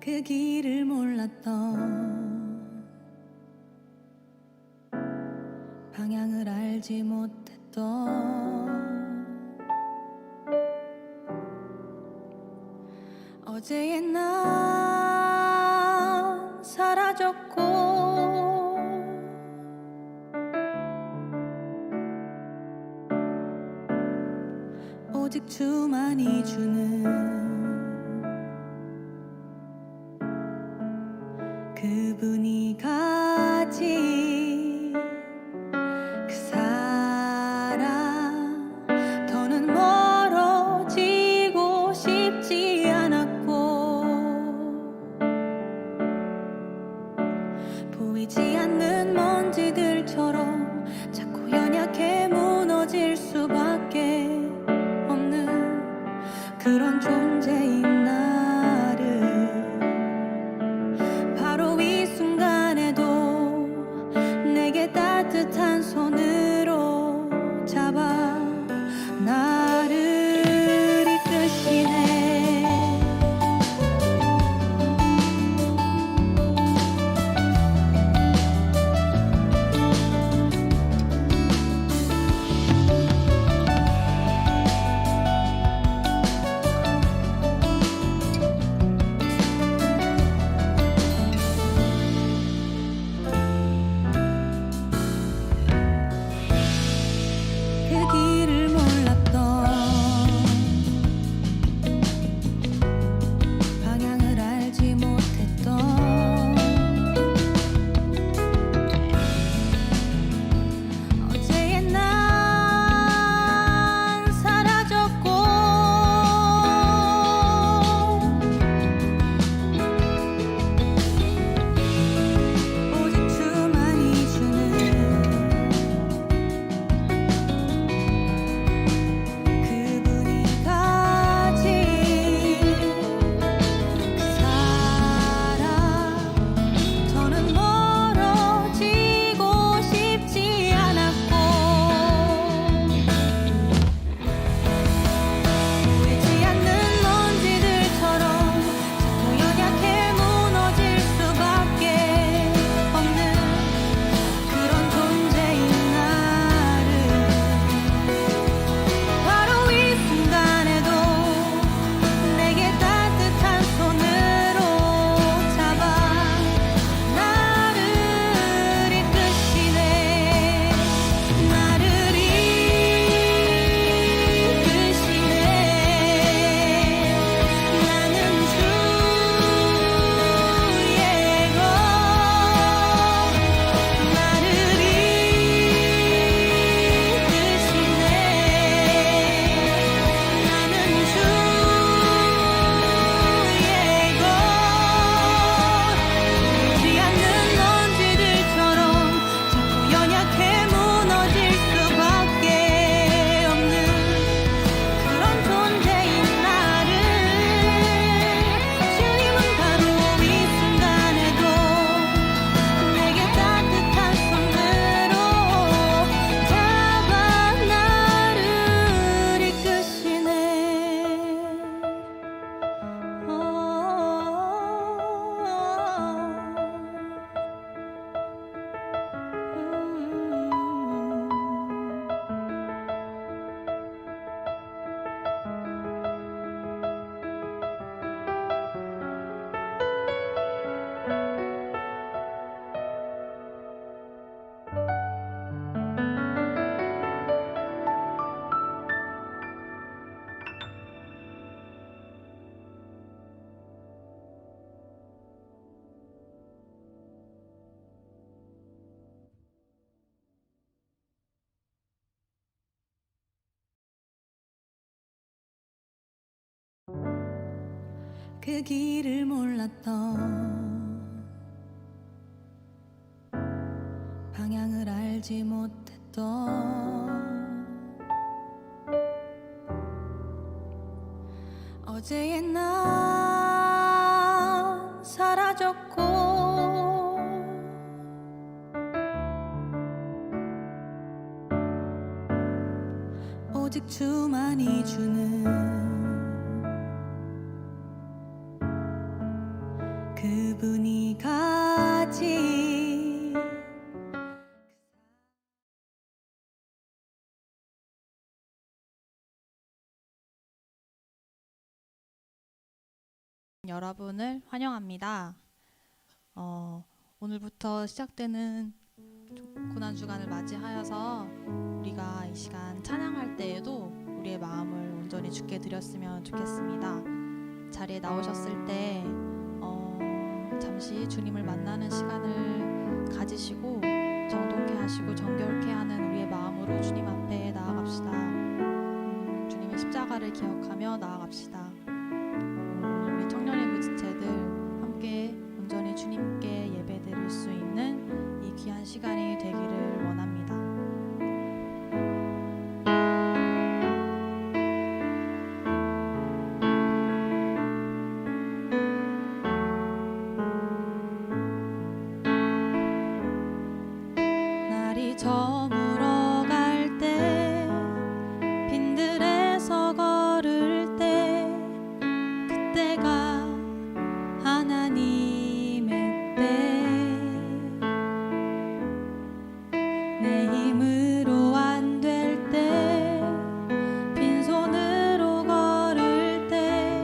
그 길을 몰랐던 방향을 알지 못했던 어제의 난 사라졌고 오직 주만이 주는 그분이 가진 그 사랑 더는 멀어지고 싶지 않았고 보이지 않는 먼지들처럼 자꾸 연약해 무너질 수밖에 없는 그런 존재인 나를 바로 이 순간에도 내게 따뜻한 손으로 잡아 나를 이끄시네. 그 길을 몰랐던 방향을 알지 못했던 어제의 난 사라졌고 오직 주만이 주는 그분이 가진 그 사랑 더는 멀어지고 싶지 않았고 보이지 않는 먼지들처럼 자꾸 연약해 무너질 수밖에 없는 그런 존재인 나를 바로 이 순간에도 내게 따뜻한 손으로 잡아 나를 이끄시네. 나를 이끄시네. 나는 주의 것 나를 이끄시네. 나는 주의 것 보이지 않는 먼지들처럼 자꾸 연약해 무너질 수밖에 없는 그런 존재인 나를 주님은 바로 이 순간에도 내게 따뜻한 손으로 잡아 나를 이끄시네. 그 길을 몰랐던 방향을 알지 못했던 어제의 난 사라졌고 오직 주만이 주는 여러분을 환영합니다. 오늘부터 시작되는 고난 주간을 맞이하여서 우리가 이 시간 찬양할 때에도 우리의 마음을 온전히 주께 드렸으면 좋겠습니다. 자리에 나오셨을 때 잠시 주님을 만나는 시간을 가지시고 정독해 하시고 정결케 하는 우리의 마음으로 주님 앞에 나아갑시다. 주님의 십자가를 기억하며 나아갑시다. 우리 청년의 그 지체들 함께 온전히 주님께 예배드릴 수 있는 이 귀한 시간이 되기를 원합니다. 날이 저물어 갈 때 빈들에서 걸을 때 그때가 하나님의 때 내 힘으로 안 될 때 빈손으로 걸을 때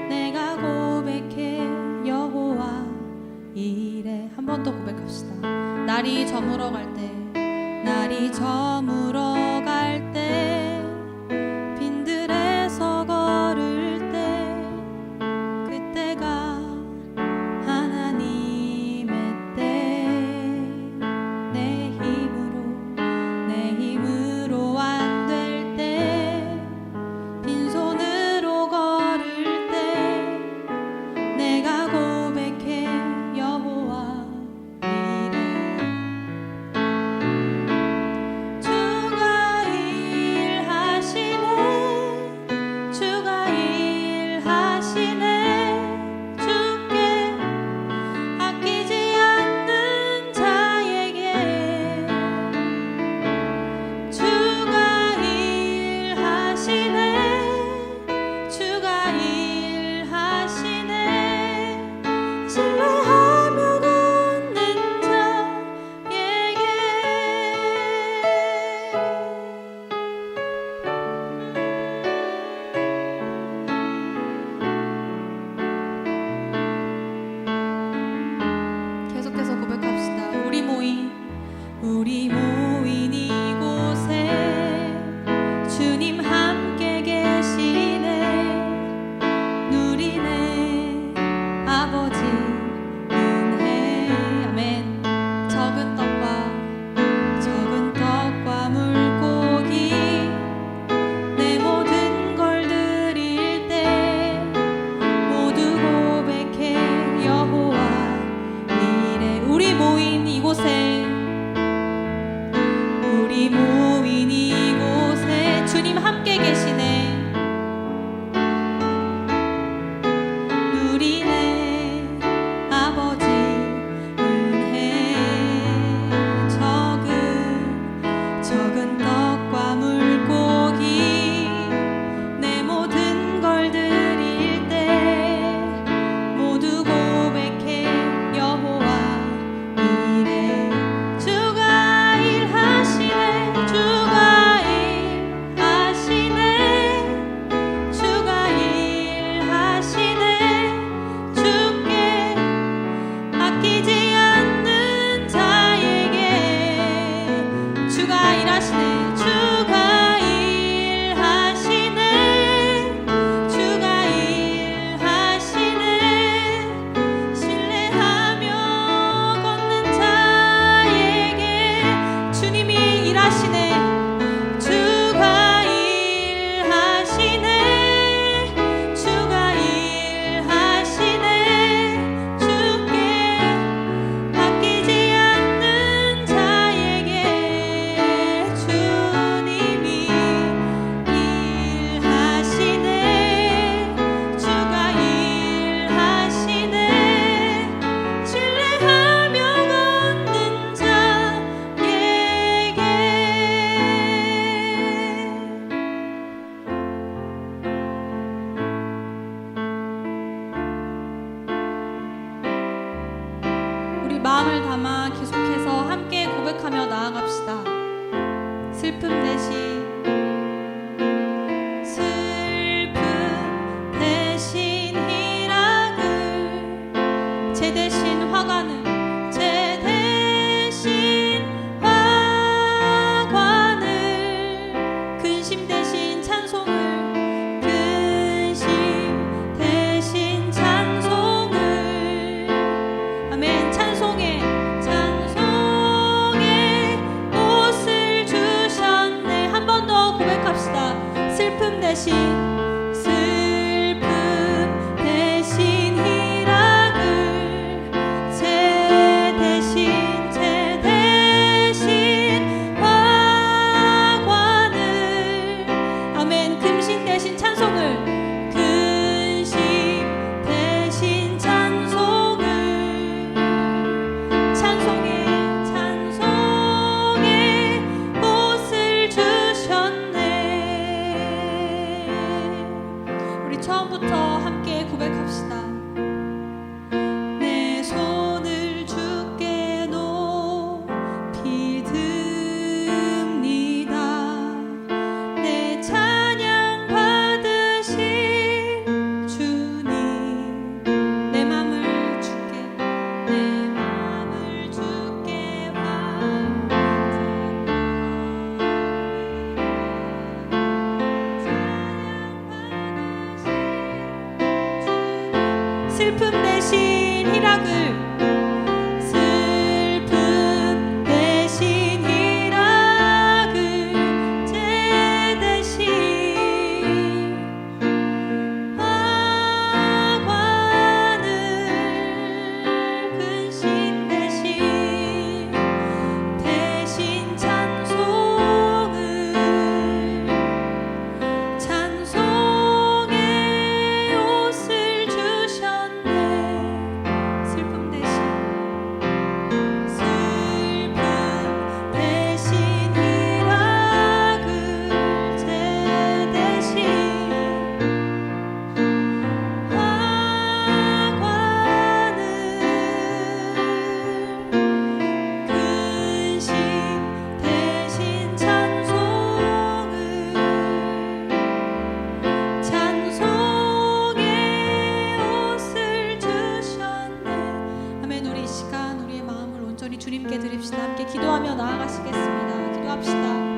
내가 고백해 여호와 이래. 한 번 더 고백합시다. 날이 저물어 갈 때, 날이 저물어 갈 때, 빈들에서 걸을 때, 그때가 하나님의 때. 내 힘으로 안 될 때, 빈손으로 걸을 때, 내가 고백해 여호와 우리 모인 이곳에 주님 함께 계시네. 누리네 아버지 은혜. 아멘. 적은 떡과 물고기 내 모든 걸 드릴 때 모두 고백해 여호와 이래. 우리 모인 이곳에 주님 함께 계시네. 누리네 아버지 은혜. 적은 떡과 물고기 내 모든 걸 드릴 때 모두 고백해 여호와 이래. 주가 일하시네. 마음을 담아 계속해서 함께 고백하며 나아갑시다. 슬픔 대신 슬픔 대신 희락 대신 슬픔 대신 희락을 죄 대신 화관을 아멘. 근심 대신 찬송을 근심 대신 찬송을 찬송의 옷을 주셨네. 우리 처음부터 함께 고백합시다. 내 손을 주께 높이 듭니다. 내 찬양 받으실 주님. 내 맘을 주께 슬픔 대신 희락을 슬픔 대신 희락을 죄 대신 화관을 근심 대신 찬송을 찬송의 옷을 주셨네. 슬픔 대신 희락을 죄 대신 화관을 근심 대신 찬송을 찬송의 옷을 주셨네. 아멘. 우리 이 시간 우리의 마음을 온전히 주님께 드립시다. 함께 기도하며 나아가시겠습니다. 기도합시다.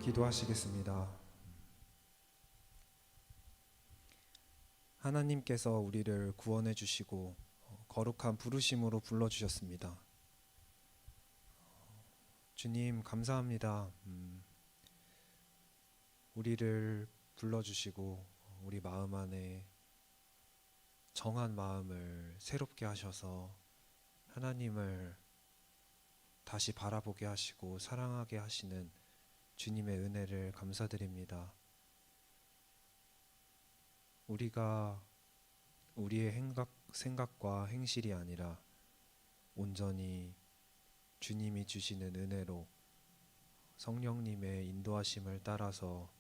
기도하시겠습니다. 하나님께서 우리를 구원해 주시고 거룩한 부르심으로 불러주셨습니다. 주님 감사합니다. 우리를 불러주시고 우리 마음 안에 정한 마음을 새롭게 하셔서 하나님을 다시 바라보게 하시고 사랑하게 하시는 주님의 은혜를 감사드립니다. 우리가 우리의 생각과 행실이 아니라 온전히 주님이 주시는 은혜로 성령님의 인도하심을 따라서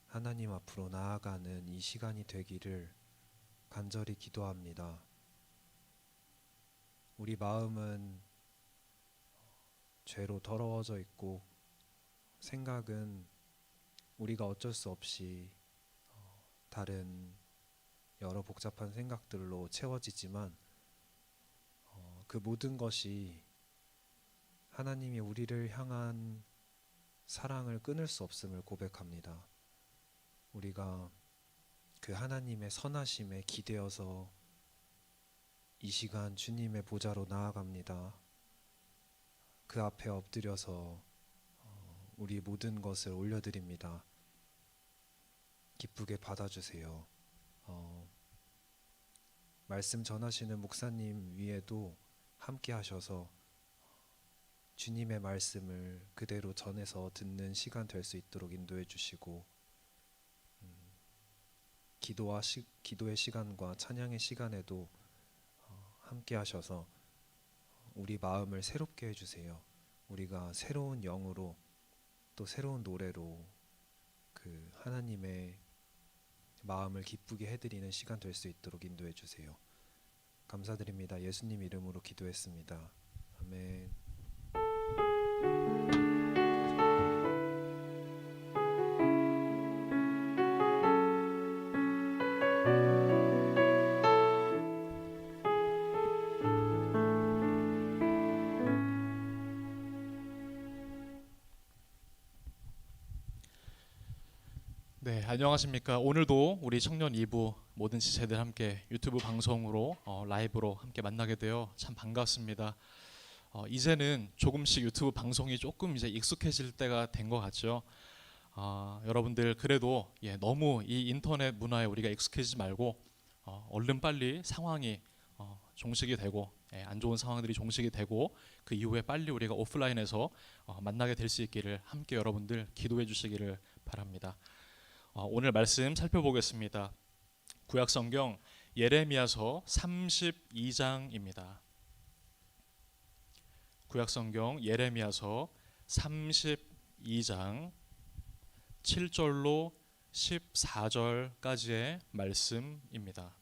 하나님 앞으로 나아가는 이 시간이 되기를 간절히 기도합니다. 우리 마음은 죄로 더러워져 있고 생각은 우리가 어쩔 수 없이 다른 여러 복잡한 생각들로 채워지지만 그 모든 것이 하나님이 우리를 향한 사랑을 끊을 수 없음을 고백합니다. 우리가 그 하나님의 선하심에 기대어서 이 시간 주님의 보좌로 나아갑니다. 그 앞에 엎드려서 우리 모든 것을 올려드립니다. 기쁘게 받아주세요. 말씀 전하시는 목사님 위에도 함께 하셔서 주님의 말씀을 그대로 전해서 듣는 시간 될 수 있도록 인도해 주시고 기도의 시간과 찬양의 시간에도 함께 하셔서 우리 마음을 새롭게 해주세요. 우리가 새로운 영으로 또 새로운 노래로 그 하나님의 마음을 기쁘게 해드리는 시간 될 수 있도록 인도해 주세요. 감사드립니다. 예수님 이름으로 기도했습니다. 아멘. 네, 안녕하십니까. 오늘도 우리 청년 2부 모든 지체들 함께 유튜브 방송으로 라이브로 함께 만나게 되어 참 반갑습니다. 이제는 조금씩 유튜브 방송이 조금 이제 익숙해질 때가 된 것 같죠. 여러분들 그래도 너무 이 인터넷 문화에 우리가 익숙해지지 말고 얼른 빨리 상황이 종식이 되고 안 좋은 상황들이 종식이 되고 그 이후에 빨리 우리가 오프라인에서 만나게 될 수 있기를 함께 여러분들 기도해 주시기를 바랍니다. 오늘 말씀 살펴보겠습니다. 구약성경 예레미야서 32장입니다. 구약성경 예레미야서 32장 7절로 14절까지의 말씀입니다.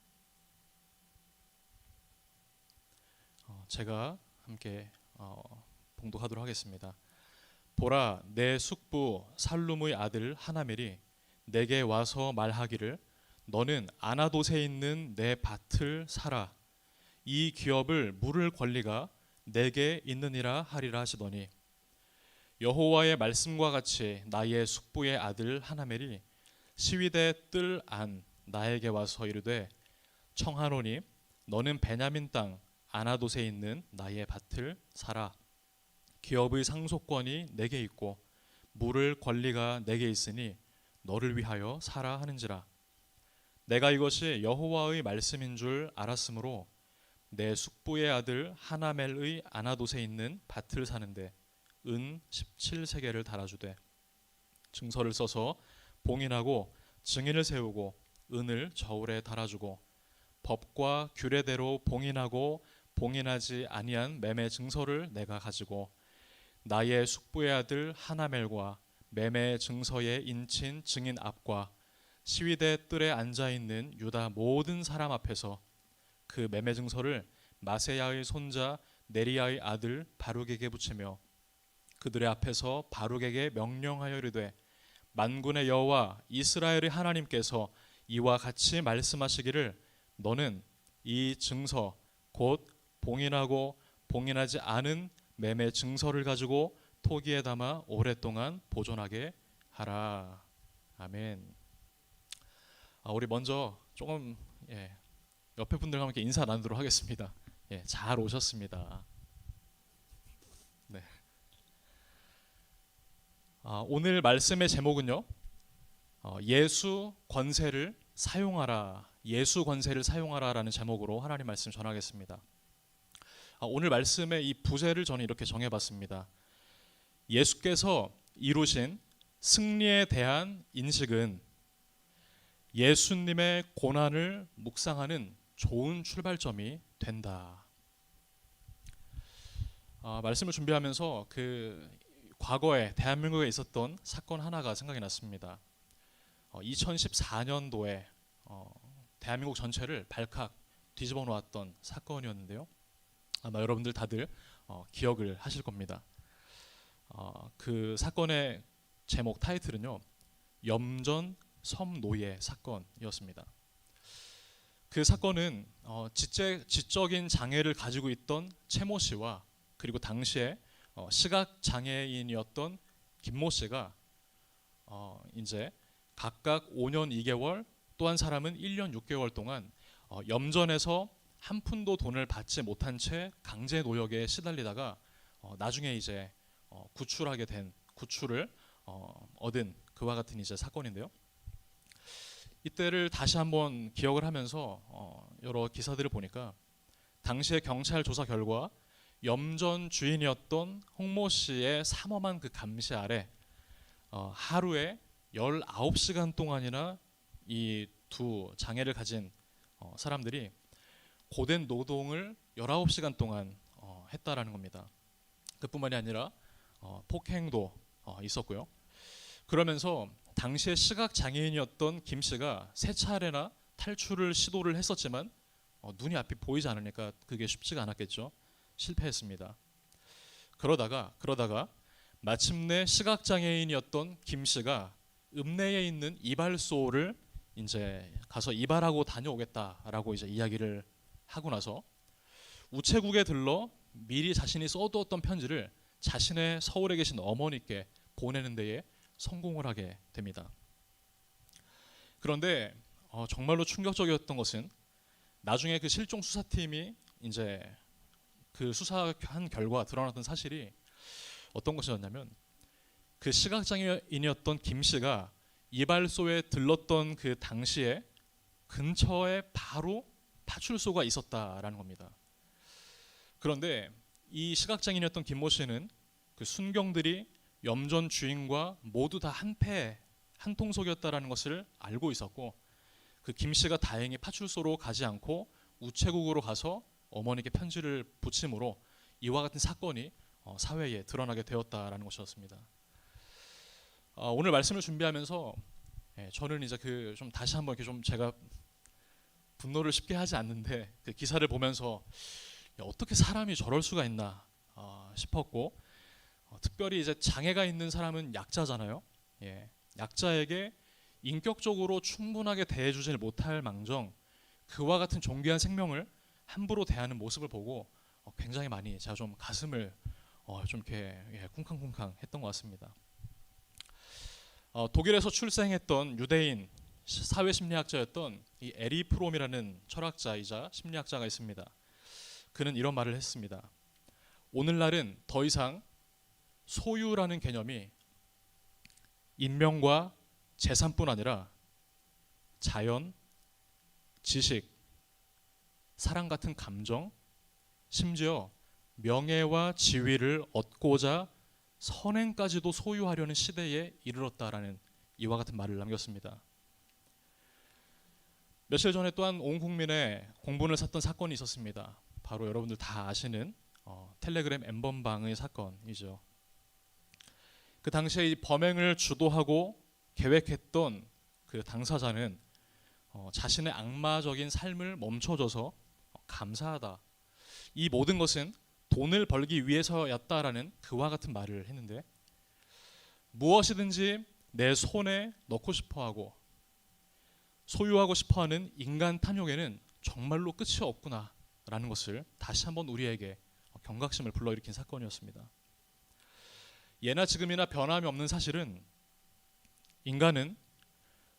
제가 함께 봉독하도록 하겠습니다. 보라, 내 숙부 살룸의 아들 하나멜이 내게 와서 말하기를 너는 아나돗에 있는 내 밭을 사라. 이 기업을 물을 권리가 내게 있느니라 하리라 하시더니 여호와의 말씀과 같이 나의 숙부의 아들 하나멜이 시위대 뜰 안 나에게 와서 이르되 청하노니 너는 베냐민 땅 아나돗에 있는 나의 밭을 사라. 기업의 상속권이 내게 있고 물을 권리가 내게 있으니 너를 위하여 사라 하는지라. 내가 이것이 여호와의 말씀인 줄 알았으므로 내 숙부의 아들 하나멜의 아나돗에 있는 밭을 사는데 은 17세겔을 달아주되 증서를 써서 봉인하고 증인을 세우고 은을 저울에 달아주고 법과 규례대로 봉인하고 봉인하지 아니한 매매 증서를 내가 가지고 나의 숙부의 아들 하나멜과 매매 증서에 인친 증인 앞과 시위대 뜰에 앉아 있는 유다 모든 사람 앞에서 그 매매 증서를 마세야의 손자 네리야의 아들 바룩에게 붙이며 그들의 앞에서 바룩에게 명령하여 이르되 만군의 여호와 이스라엘의 하나님께서 이와 같이 말씀하시기를 너는 이 증서 곧 봉인하고 봉인하지 않은 매매 증서를 가지고 토기에 담아 오랫동안 보존하게 하라. 아멘. 우리 먼저 조금 옆에 분들과 함께 인사 나누도록 하겠습니다. 잘 오셨습니다. 네. 오늘 말씀의 제목은요. 예수 권세를 사용하라. 예수 권세를 사용하라라는 제목으로 하나님 말씀 전하겠습니다. 오늘 말씀의 이 부제를 저는 이렇게 정해봤습니다. 예수께서 이루신 승리에 대한 인식은 예수님의 고난을 묵상하는 좋은 출발점이 된다. 말씀을 준비하면서 그 과거에 대한민국에 있었던 사건 하나가 생각이 났습니다. 2014년도에 대한민국 전체를 발칵 뒤집어 놓았던 사건이었는데요. 아마 여러분들 다들 기억을 하실 겁니다. 그 사건의 제목 타이틀은요, 염전 섬노예 사건이었습니다. 그 사건은 지적인 장애를 가지고 있던 최모 씨와 그리고 당시에 시각 장애인이었던 김모 씨가 이제 각각 5년 2개월, 또 한 사람은 1년 6개월 동안 염전에서 한 푼도 돈을 받지 못한 채 강제 노역에 시달리다가 나중에 이제 구출을 얻은 그와 같은 이제 사건인데요. 이때를 다시 한번 기억을 하면서 여러 기사들을 보니까 당시의 경찰 조사 결과 염전 주인이었던 홍모 씨의 삼엄한 그 감시 아래 하루에 19시간 동안이나 이 두 장애를 가진 사람들이 고된 노동을 19시간 동안 했다라는 겁니다. 그뿐만이 아니라 폭행도 있었고요. 그러면서 당시에 시각 장애인이었던 김 씨가 세 차례나 탈출을 시도를 했었지만 눈이 앞이 보이지 않으니까 그게 쉽지가 않았겠죠. 실패했습니다. 그러다가 마침내 시각 장애인이었던 김 씨가 읍내에 있는 이발소를 이제 가서 이발하고 다녀오겠다라고 이제 이야기를 하고 나서 우체국에 들러 미리 자신이 써두었던 편지를 자신의 서울에 계신 어머니께 보내는 데에 성공을 하게 됩니다. 그런데 정말로 충격적이었던 것은 나중에 그 실종 수사팀이 이제 그 수사한 결과 드러났던 사실이 어떤 것이었냐면 그 시각장애인이었던 김 씨가 이발소에 들렀던 그 당시에 근처에 바로 파출소가 있었다라는 겁니다. 그런데 이 시각장애인이었던 김모 씨는 그 순경들이 염전 주인과 모두 다 한 통속이었다라는 것을 알고 있었고 그 김 씨가 다행히 파출소로 가지 않고 우체국으로 가서 어머니께 편지를 붙임으로 이와 같은 사건이 사회에 드러나게 되었다라는 것이었습니다. 오늘 말씀을 준비하면서 저는 이제 그 좀 다시 한번 이렇게 좀 제가 분노를 쉽게 하지 않는데 그 기사를 보면서 어떻게 사람이 저럴 수가 있나 싶었고 특별히 이제 장애가 있는 사람은 약자잖아요. 약자에게 인격적으로 충분하게 대해주지 못할 망정 그와 같은 존귀한 생명을 함부로 대하는 모습을 보고 굉장히 많이 제가 좀 가슴을 좀 이렇게 쿵쾅쿵쾅 했던 것 같습니다. 독일에서 출생했던 유대인 사회심리학자였던 이 에리 프롬이라는 철학자이자 심리학자가 있습니다. 그는 이런 말을 했습니다. 오늘날은 더 이상 소유라는 개념이 인명과 재산뿐 아니라 자연, 지식, 사랑 같은 감정, 심지어 명예와 지위를 얻고자 선행까지도 소유하려는 시대에 이르렀다라는 이와 같은 말을 남겼습니다. 며칠 전에 또한 온 국민의 공분을 샀던 사건이 있었습니다. 바로 여러분들 다 아시는 텔레그램 엠번방의 사건이죠. 그 당시에 이 범행을 주도하고 계획했던 그 당사자는 자신의 악마적인 삶을 멈춰줘서 감사하다. 이 모든 것은 돈을 벌기 위해서였다라는 그와 같은 말을 했는데 무엇이든지 내 손에 넣고 싶어하고 소유하고 싶어하는 인간 탐욕에는 정말로 끝이 없구나라는 것을 다시 한번 우리에게 경각심을 불러일으킨 사건이었습니다. 예나 지금이나 변함이 없는 사실은 인간은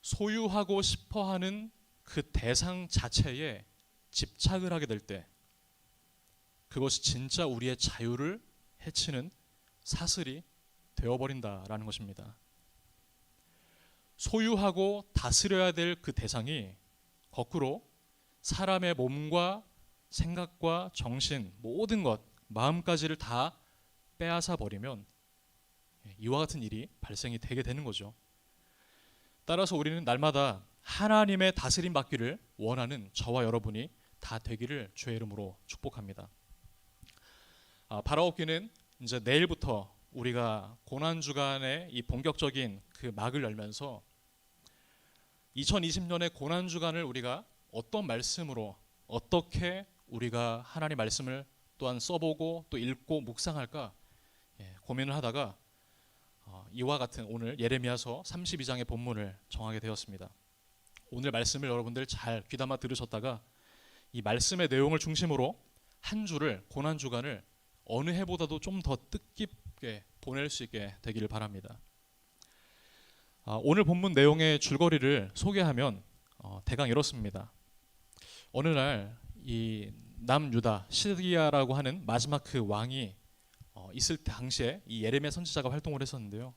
소유하고 싶어하는 그 대상 자체에 집착을 하게 될 때 그것이 진짜 우리의 자유를 해치는 사슬이 되어버린다라는 것입니다. 소유하고 다스려야 될 그 대상이 거꾸로 사람의 몸과 생각과 정신 모든 것 마음까지를 다 빼앗아 버리면 이와 같은 일이 발생이 되게 되는 거죠. 따라서 우리는 날마다 하나님의 다스림 받기를 원하는 저와 여러분이 다 되기를 주의 이름으로 축복합니다. 바라옵기는 이제 내일부터 우리가 고난 주간의 이 본격적인 그 막을 열면서 2020년의 고난 주간을 우리가 어떤 말씀으로 어떻게 우리가 하나님 말씀을 또한 써보고 또 읽고 묵상할까 고민을 하다가 이와 같은 오늘 예레미야서 32장의 본문을 정하게 되었습니다. 오늘 말씀을 여러분들 잘 귀담아 들으셨다가 이 말씀의 내용을 중심으로 한 주를 고난 주간을 어느 해보다도 좀 더 뜻깊게 보낼 수 있게 되기를 바랍니다. 오늘 본문 내용의 줄거리를 소개하면 대강 이렇습니다. 어느 날 이 남유다 시드기야라고 하는 마지막 그 왕이 있을 당시에 이 예레미야 선지자가 활동을 했었는데요.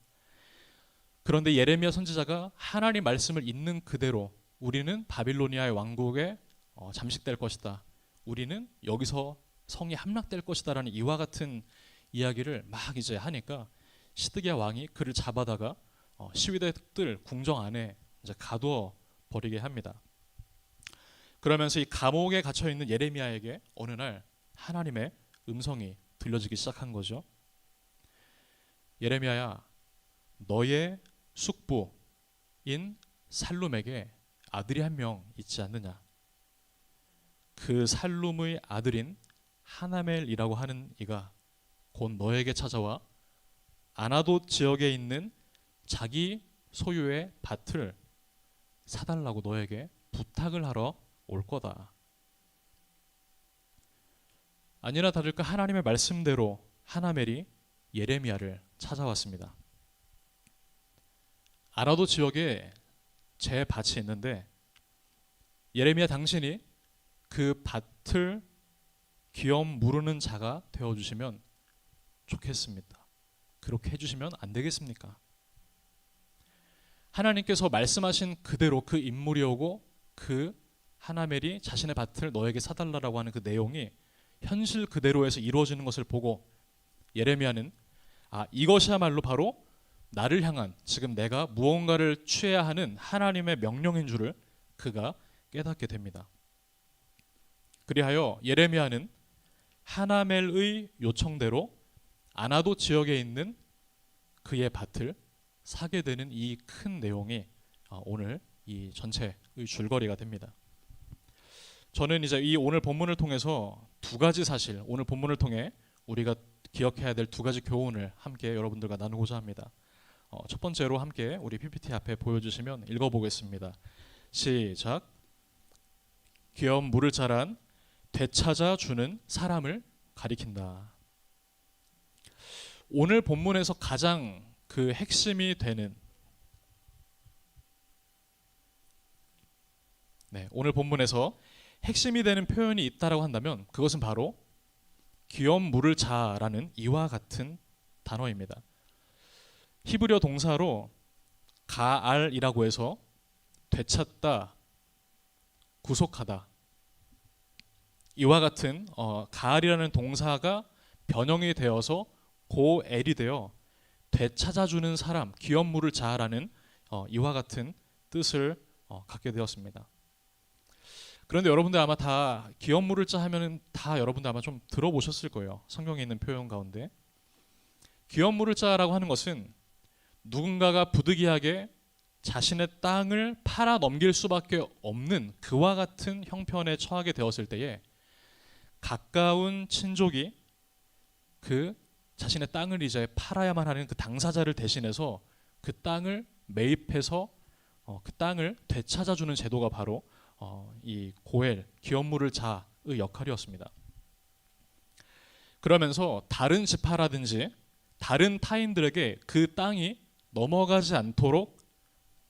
그런데 예레미야 선지자가 하나님 말씀을 있는 그대로 우리는 바빌로니아의 왕국에 잠식될 것이다. 우리는 여기서 성이 함락될 것이다라는 이와 같은 이야기를 막 이제 하니까 시드기야 왕이 그를 잡아다가 시위대들 궁정 안에 이제 가두어 버리게 합니다. 그러면서 이 감옥에 갇혀 있는 예레미야에게 어느 날 하나님의 음성이 들려지기 시작한 거죠. 예레미야야, 너의 숙부 살룸에게 아들이 한 명 있지 않느냐. 그 살룸의 아들인 하나멜이라고 하는 이가 곧 너에게 찾아와 아나돗 지역에 있는 자기 소유의 밭을 사달라고 너에게 부탁을 하러 올 거다. 아니나 다를까 하나님의 말씀대로 하나멜이 예레미야를 찾아왔습니다. 아나돗 지역에 제 밭이 있는데 예레미야 당신이 그 밭을 기업 무르는 자가 되어주시면 좋겠습니다. 그렇게 해주시면 안 되겠습니까? 하나님께서 말씀하신 그대로 그 인물이 오고 그 하나멜이 자신의 밭을 너에게 사달라고 하는 그 내용이 현실 그대로에서 이루어지는 것을 보고 예레미야는 이것이야말로 바로 나를 향한 지금 내가 무언가를 취해야 하는 하나님의 명령인 줄을 그가 깨닫게 됩니다. 그리하여 예레미야는 하나멜의 요청대로 아나돗 지역에 있는 그의 밭을 사게 되는 이 큰 내용이 오늘 이 전체의 줄거리가 됩니다. 저는 이제 이 오늘 본문을 통해서 두 가지 사실, 오늘 본문을 통해 우리가 기억해야 될 두 가지 교훈을 함께 여러분들과 나누고자 합니다. 첫 번째로 함께 우리 PPT 앞에 보여주시면 읽어보겠습니다. 시작. 기업 물을 자란 되찾아 주는 사람을 가리킨다. 오늘 본문에서 가장 그 핵심이 되는 오늘 본문에서 핵심이 되는 표현이 있다라고 한다면 그것은 바로 기업 물을 자라는 이와 같은 단어입니다. 히브리어 동사로 가알이라고 해서 되찾다, 구속하다, 이와 같은 가알이라는 동사가 변형이 되어서 고엘이 되어 되찾아주는 사람, 기업 물을 자라는 이와 같은 뜻을 갖게 되었습니다. 그런데 여러분들 아마 다 기업 물을 자 하면은 다 여러분들 아마 좀 들어보셨을 거예요. 성경에 있는 표현 가운데 기업 물을 자라고 하는 것은 누군가가 부득이하게 자신의 땅을 팔아 넘길 수밖에 없는 그와 같은 형편에 처하게 되었을 때에 가까운 친족이 그 자신의 땅을 이제 팔아야만 하는 그 당사자를 대신해서 그 땅을 매입해서 그 땅을 되찾아주는 제도가 바로 이 고엘, 기업 물을 자의 역할이었습니다. 그러면서 다른 지파라든지 다른 타인들에게 그 땅이 넘어가지 않도록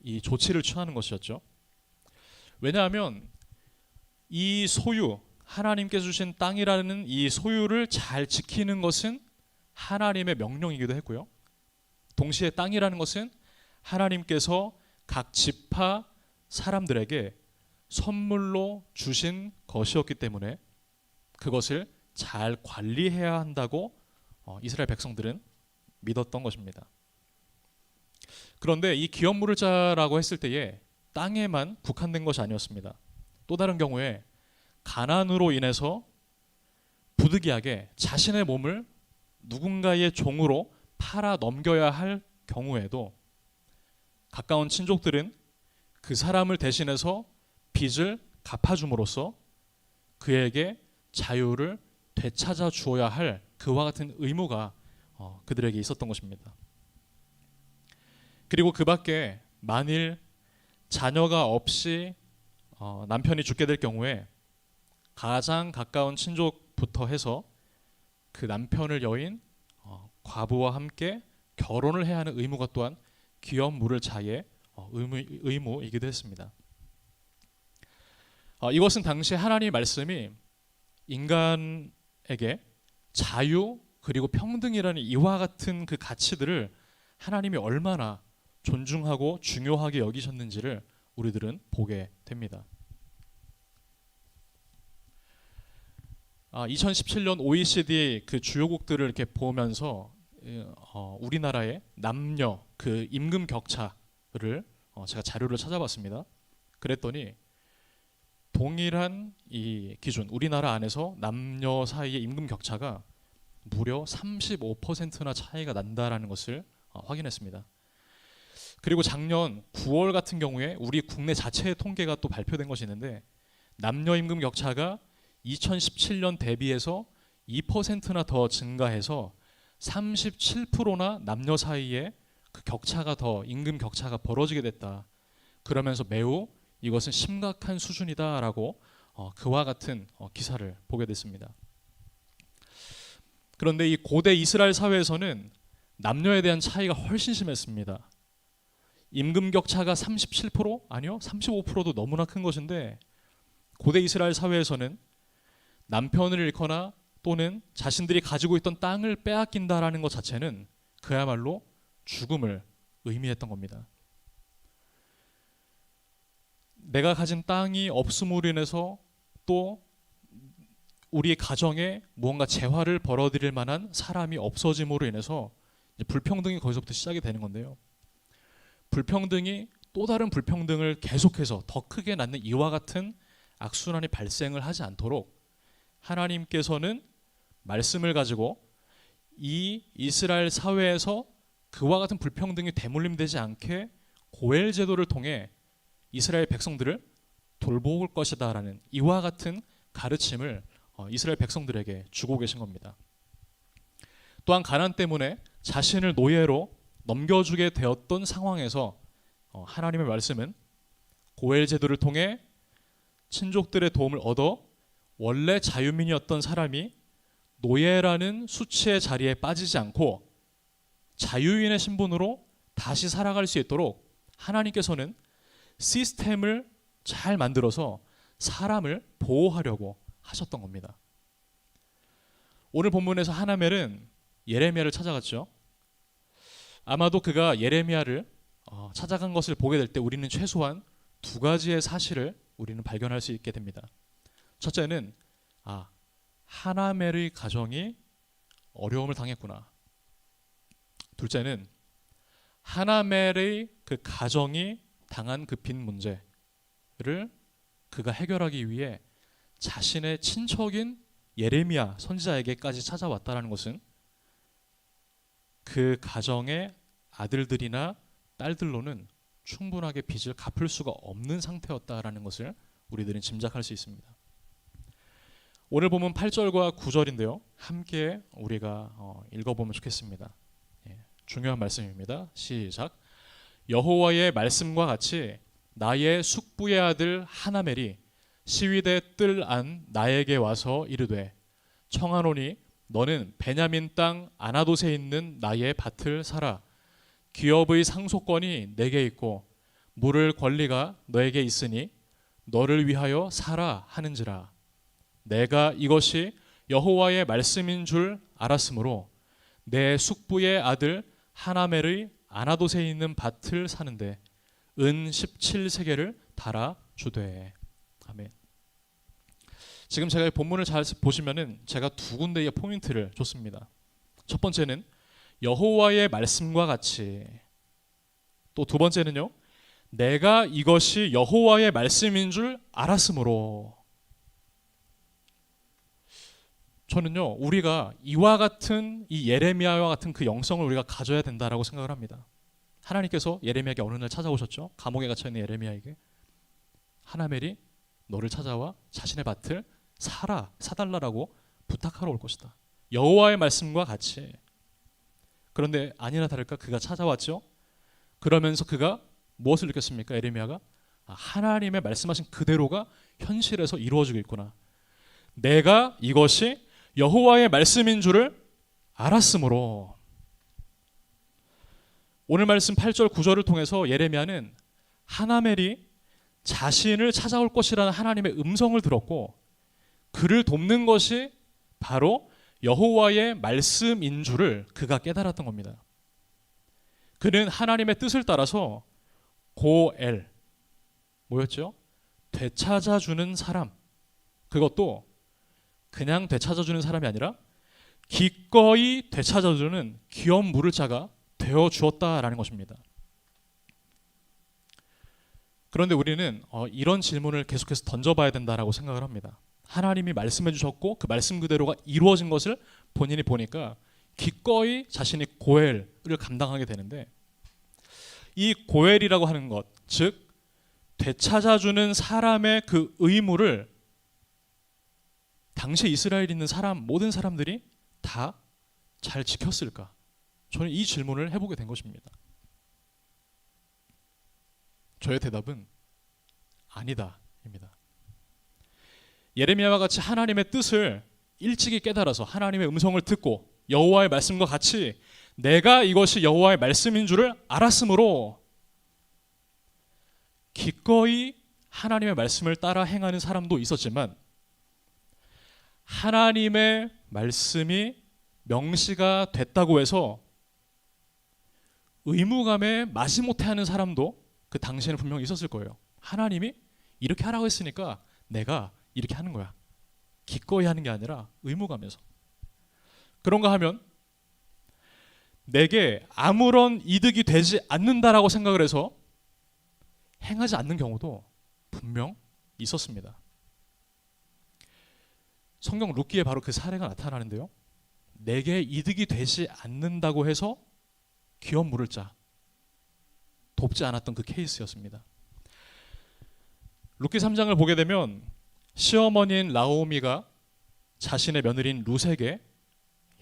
이 조치를 취하는 것이었죠. 왜냐하면 이 소유, 하나님께 주신 땅이라는 이 소유를 잘 지키는 것은 하나님의 명령이기도 했고요. 동시에 땅이라는 것은 하나님께서 각 지파 사람들에게 선물로 주신 것이었기 때문에 그것을 잘 관리해야 한다고 이스라엘 백성들은 믿었던 것입니다. 그런데 이 기업 물을 자라고 했을 때에 땅에만 국한된 것이 아니었습니다. 또 다른 경우에 가난으로 인해서 부득이하게 자신의 몸을 누군가의 종으로 팔아 넘겨야 할 경우에도 가까운 친족들은 그 사람을 대신해서 빚을 갚아줌으로써 그에게 자유를 되찾아 주어야 할 그와 같은 의무가 그들에게 있었던 것입니다. 그리고 그 밖에 만일 자녀가 없이 남편이 죽게 될 경우에 가장 가까운 친족부터 해서 그 남편을 여인 과부와 함께 결혼을 해야 하는 의무가 또한 기업 물을 자의 의무이기도 했습니다. 이것은 당시 하나님의 말씀이 인간에게 자유 그리고 평등이라는 이와 같은 그 가치들을 하나님이 얼마나 존중하고 중요하게 여기셨는지를 우리들은 보게 됩니다. 2017년 OECD 그 주요국들을 이렇게 보면서 우리나라의 남녀 그 임금 격차를 제가 자료를 찾아봤습니다. 그랬더니 동일한 이 기준, 우리나라 안에서 남녀 사이의 임금 격차가 무려 35%나 차이가 난다라는 것을 확인했습니다. 그리고 작년 9월 같은 경우에 우리 국내 자체의 통계가 또 발표된 것이 있는데 남녀 임금 격차가 2017년 대비해서 2%나 더 증가해서 37%나 남녀 사이에 그 격차가 더 임금 격차가 벌어지게 됐다. 그러면서 매우 이것은 심각한 수준이다라고 그와 같은 기사를 보게 됐습니다. 그런데 이 고대 이스라엘 사회에서는 남녀에 대한 차이가 훨씬 심했습니다. 임금 격차가 37%? 아니요, 35%도 너무나 큰 것인데 고대 이스라엘 사회에서는 남편을 잃거나 또는 자신들이 가지고 있던 땅을 빼앗긴다라는 것 자체는 그야말로 죽음을 의미했던 겁니다. 내가 가진 땅이 없음으로 인해서 또 우리 가정에 무언가 재화를 벌어들일 만한 사람이 없어짐으로 인해서 이제 불평등이 거기서부터 시작이 되는 건데요. 불평등이 또 다른 불평등을 계속해서 더 크게 낳는 이와 같은 악순환이 발생을 하지 않도록 하나님께서는 말씀을 가지고 이 이스라엘 사회에서 그와 같은 불평등이 대물림되지 않게 고엘 제도를 통해 이스라엘 백성들을 돌볼 것이다라는 이와 같은 가르침을 이스라엘 백성들에게 주고 계신 겁니다. 또한 가난 때문에 자신을 노예로 넘겨주게 되었던 상황에서 하나님의 말씀은 고엘 제도를 통해 친족들의 도움을 얻어 원래 자유민이었던 사람이 노예라는 수치의 자리에 빠지지 않고 자유인의 신분으로 다시 살아갈 수 있도록 하나님께서는 시스템을 잘 만들어서 사람을 보호하려고 하셨던 겁니다. 오늘 본문에서 하나멜은 예레미야를 찾아갔죠. 아마도 그가 예레미야를 찾아간 것을 보게 될 때 우리는 최소한 두 가지의 사실을 우리는 발견할 수 있게 됩니다. 첫째는 하나멜의 가정이 어려움을 당했구나. 둘째는 하나멜의 그 가정이 당한 그 빈 문제를 그가 해결하기 위해 자신의 친척인 예레미야 선지자에게까지 찾아왔다는 것은 그 가정의 아들들이나 딸들로는 충분하게 빚을 갚을 수가 없는 상태였다라는 것을 우리들은 짐작할 수 있습니다. 오늘 보면 8절과 9절인데요. 함께 우리가 읽어보면 좋겠습니다. 중요한 말씀입니다. 시작. 여호와의 말씀과 같이 나의 숙부의 아들 하나멜이 시위대 뜰 안 나에게 와서 이르되 청하노니 너는 베냐민 땅 아나돗에 있는 나의 밭을 사라. 기업의 상속권이 내게 있고 물을 권리가 너에게 있으니 너를 위하여 사라 하는지라. 내가 이것이 여호와의 말씀인 줄 알았으므로 내 숙부의 아들 하나멜의 아나돗에 있는 밭을 사는데 은 17세겔을 달아 주되. 아멘. 지금 제가 본문을 잘 보시면은 제가 두 군데의 포인트를 줬습니다. 첫 번째는 여호와의 말씀과 같이, 또 두 번째는요, 내가 이것이 여호와의 말씀인 줄 알았으므로. 저는요, 우리가 이와 같은 이 예레미야와 같은 그 영성을 우리가 가져야 된다라고 생각을 합니다. 하나님께서 예레미야에게 어느 날 찾아오셨죠. 감옥에 갇혀 있는 예레미야에게 하나멜이 너를 찾아와 자신의 밭을 사달라라고 부탁하러 올 것이다. 여호와의 말씀과 같이. 그런데 아니나 다를까 그가 찾아왔죠. 그러면서 그가 무엇을 느꼈습니까? 예레미야가 하나님의 말씀하신 그대로가 현실에서 이루어지고 있구나. 내가 이것이 여호와의 말씀인 줄을 알았으므로. 오늘 말씀 8절 9절을 통해서 예레미야는 하나멜이 자신을 찾아올 것이라는 하나님의 음성을 들었고 그를 돕는 것이 바로 여호와의 말씀인 줄을 그가 깨달았던 겁니다. 그는 하나님의 뜻을 따라서 고엘, 뭐였죠? 되찾아주는 사람, 그것도 그냥 되찾아주는 사람이 아니라 기꺼이 되찾아주는 기업 물을 자가 되어 주었다라는 것입니다. 그런데 우리는 이런 질문을 계속해서 던져봐야 된다라고 생각을 합니다. 하나님이 말씀해 주셨고 그 말씀 그대로가 이루어진 것을 본인이 보니까 기꺼이 자신이 고엘을 감당하게 되는데 이 고엘이라고 하는 것, 즉 되찾아주는 사람의 그 의무를 당시 이스라엘에 있는 사람, 모든 사람들이 다 잘 지켰을까? 저는 이 질문을 해보게 된 것입니다. 저의 대답은 아니다입니다. 예레미야와 같이 하나님의 뜻을 일찍이 깨달아서 하나님의 음성을 듣고 여호와의 말씀과 같이 내가 이것이 여호와의 말씀인 줄을 알았으므로 기꺼이 하나님의 말씀을 따라 행하는 사람도 있었지만, 하나님의 말씀이 명시가 됐다고 해서 의무감에 마지못해 하는 사람도 그 당시에는 분명히 있었을 거예요. 하나님이 이렇게 하라고 했으니까 내가 이렇게 하는 거야. 기꺼이 하는 게 아니라 의무감에서. 그런가 하면 내게 아무런 이득이 되지 않는다라고 생각을 해서 행하지 않는 경우도 분명 있었습니다. 성경 룻기에 바로 그 사례가 나타나는데요. 내게 이득이 되지 않는다고 해서 기업 물을 자 돕지 않았던 그 케이스였습니다. 룻기 3장을 보게 되면 시어머니인 라오미가 자신의 며느리인 룻에게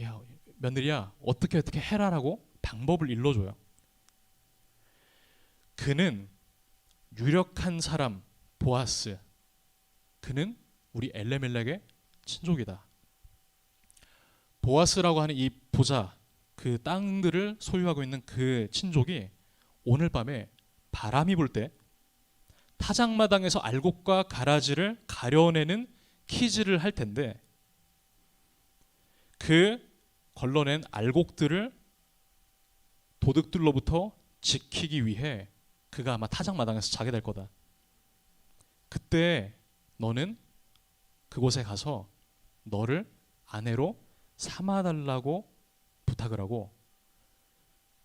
야, 며느리야 어떻게 해라라고 방법을 일러줘요. 그는 유력한 사람 보아스, 그는 우리 엘레멜렉의 친족이다. 보아스라고 하는 이 부자, 그 땅들을 소유하고 있는 그 친족이 오늘 밤에 바람이 불 때 타작마당에서 알곡과 가라지를 가려내는 키질을 할 텐데, 그 걸러낸 알곡들을 도둑들로부터 지키기 위해 그가 아마 타작마당에서 자게 될 거다. 그때 너는 그곳에 가서 너를 아내로 삼아달라고 부탁을 하고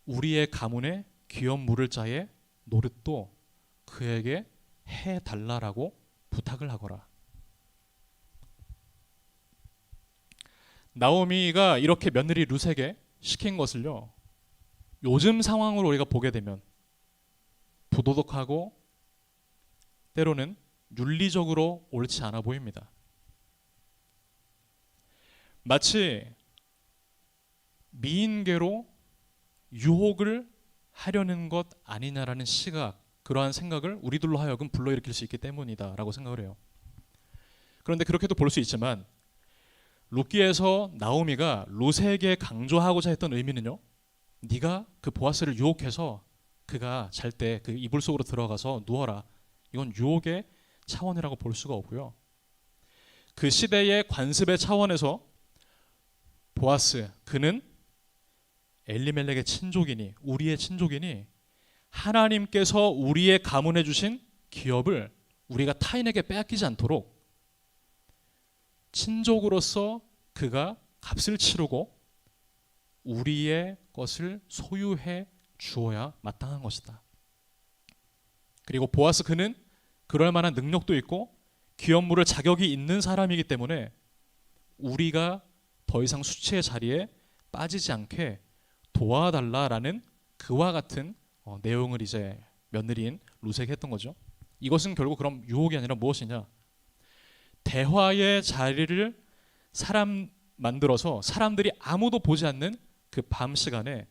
우리의 가문에 기업 물을 자의 노릇도 그에게 해달라라고 부탁을 하거라. 나오미가 이렇게 며느리 룻에게 시킨 것을요, 요즘 상황으로 우리가 보게 되면 부도덕하고 때로는 윤리적으로 옳지 않아 보입니다. 마치 미인계로 유혹을 하려는 것 아니냐라는 시각, 그러한 생각을 우리들로 하여금 불러일으킬 수 있기 때문이다라고 생각을 해요. 그런데 그렇게도 볼 수 있지만 룻기에서 나오미가 룻에게 강조하고자 했던 의미는요, 네가 그 보아스를 유혹해서 그가 잘 때 그 이불 속으로 들어가서 누워라, 이건 유혹의 차원이라고 볼 수가 없고요. 그 시대의 관습의 차원에서 보아스, 그는 엘리멜렉의 친족이니 우리의 친족이니 하나님께서 우리의 가문해 주신 기업을 우리가 타인에게 빼앗기지 않도록 친족으로서 그가 값을 치르고 우리의 것을 소유해 주어야 마땅한 것이다. 그리고 보아스, 그는 그럴 만한 능력도 있고 기업 물을 자격이 있는 사람이기 때문에 우리가 더 이상 수치의 자리에 빠지지 않게 도와달라라는 그와 같은 내용을 이제 며느리인 룻에게 했던 거죠. 이것은 결국 그럼 유혹이 아니라 무엇이냐? 대화의 자리를 만들어서 사람들이 아무도 보지 않는 그 밤 시간에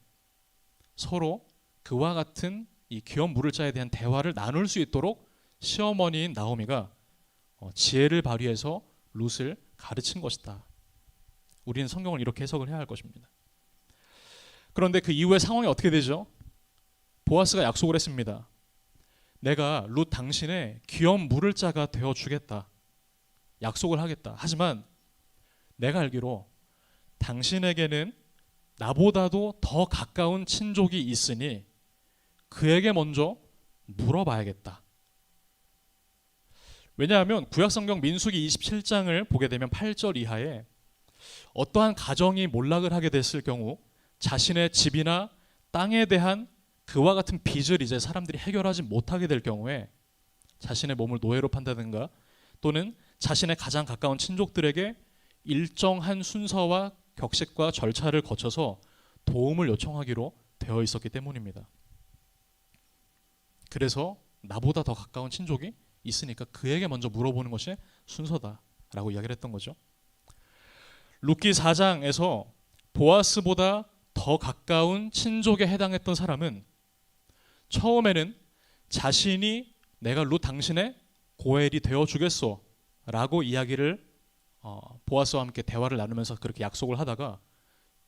서로 그와 같은 이 기업 물을 자에 대한 대화를 나눌 수 있도록 시어머니인 나오미가 지혜를 발휘해서 룻을 가르친 것이다. 우리는 성경을 이렇게 해석을 해야 할 것입니다. 그런데 그 이후의 상황이 어떻게 되죠? 보아스가 약속을 했습니다. 내가 룻 당신의 기업 물을 자가 되어 주겠다. 약속을 하겠다. 하지만 내가 알기로 당신에게는 나보다도 더 가까운 친족이 있으니 그에게 먼저 물어봐야겠다. 왜냐하면 구약성경 민수기 27장을 보게 되면 8절 이하에 어떠한 가정이 몰락을 하게 됐을 경우 자신의 집이나 땅에 대한 그와 같은 빚을 이제 사람들이 해결하지 못하게 될 경우에 자신의 몸을 노예로 판다든가 또는 자신의 가장 가까운 친족들에게 일정한 순서와 격식과 절차를 거쳐서 도움을 요청하기로 되어 있었기 때문입니다. 그래서 나보다 더 가까운 친족이 있으니까 그에게 먼저 물어보는 것이 순서다라고 이야기를 했던 거죠. 룻기 4장에서 보아스보다 더 가까운 친족에 해당했던 사람은 처음에는 자신이 내가 룻 당신의 고엘이 되어 주겠소 라고 이야기를 보아스와 함께 대화를 나누면서 그렇게 약속을 하다가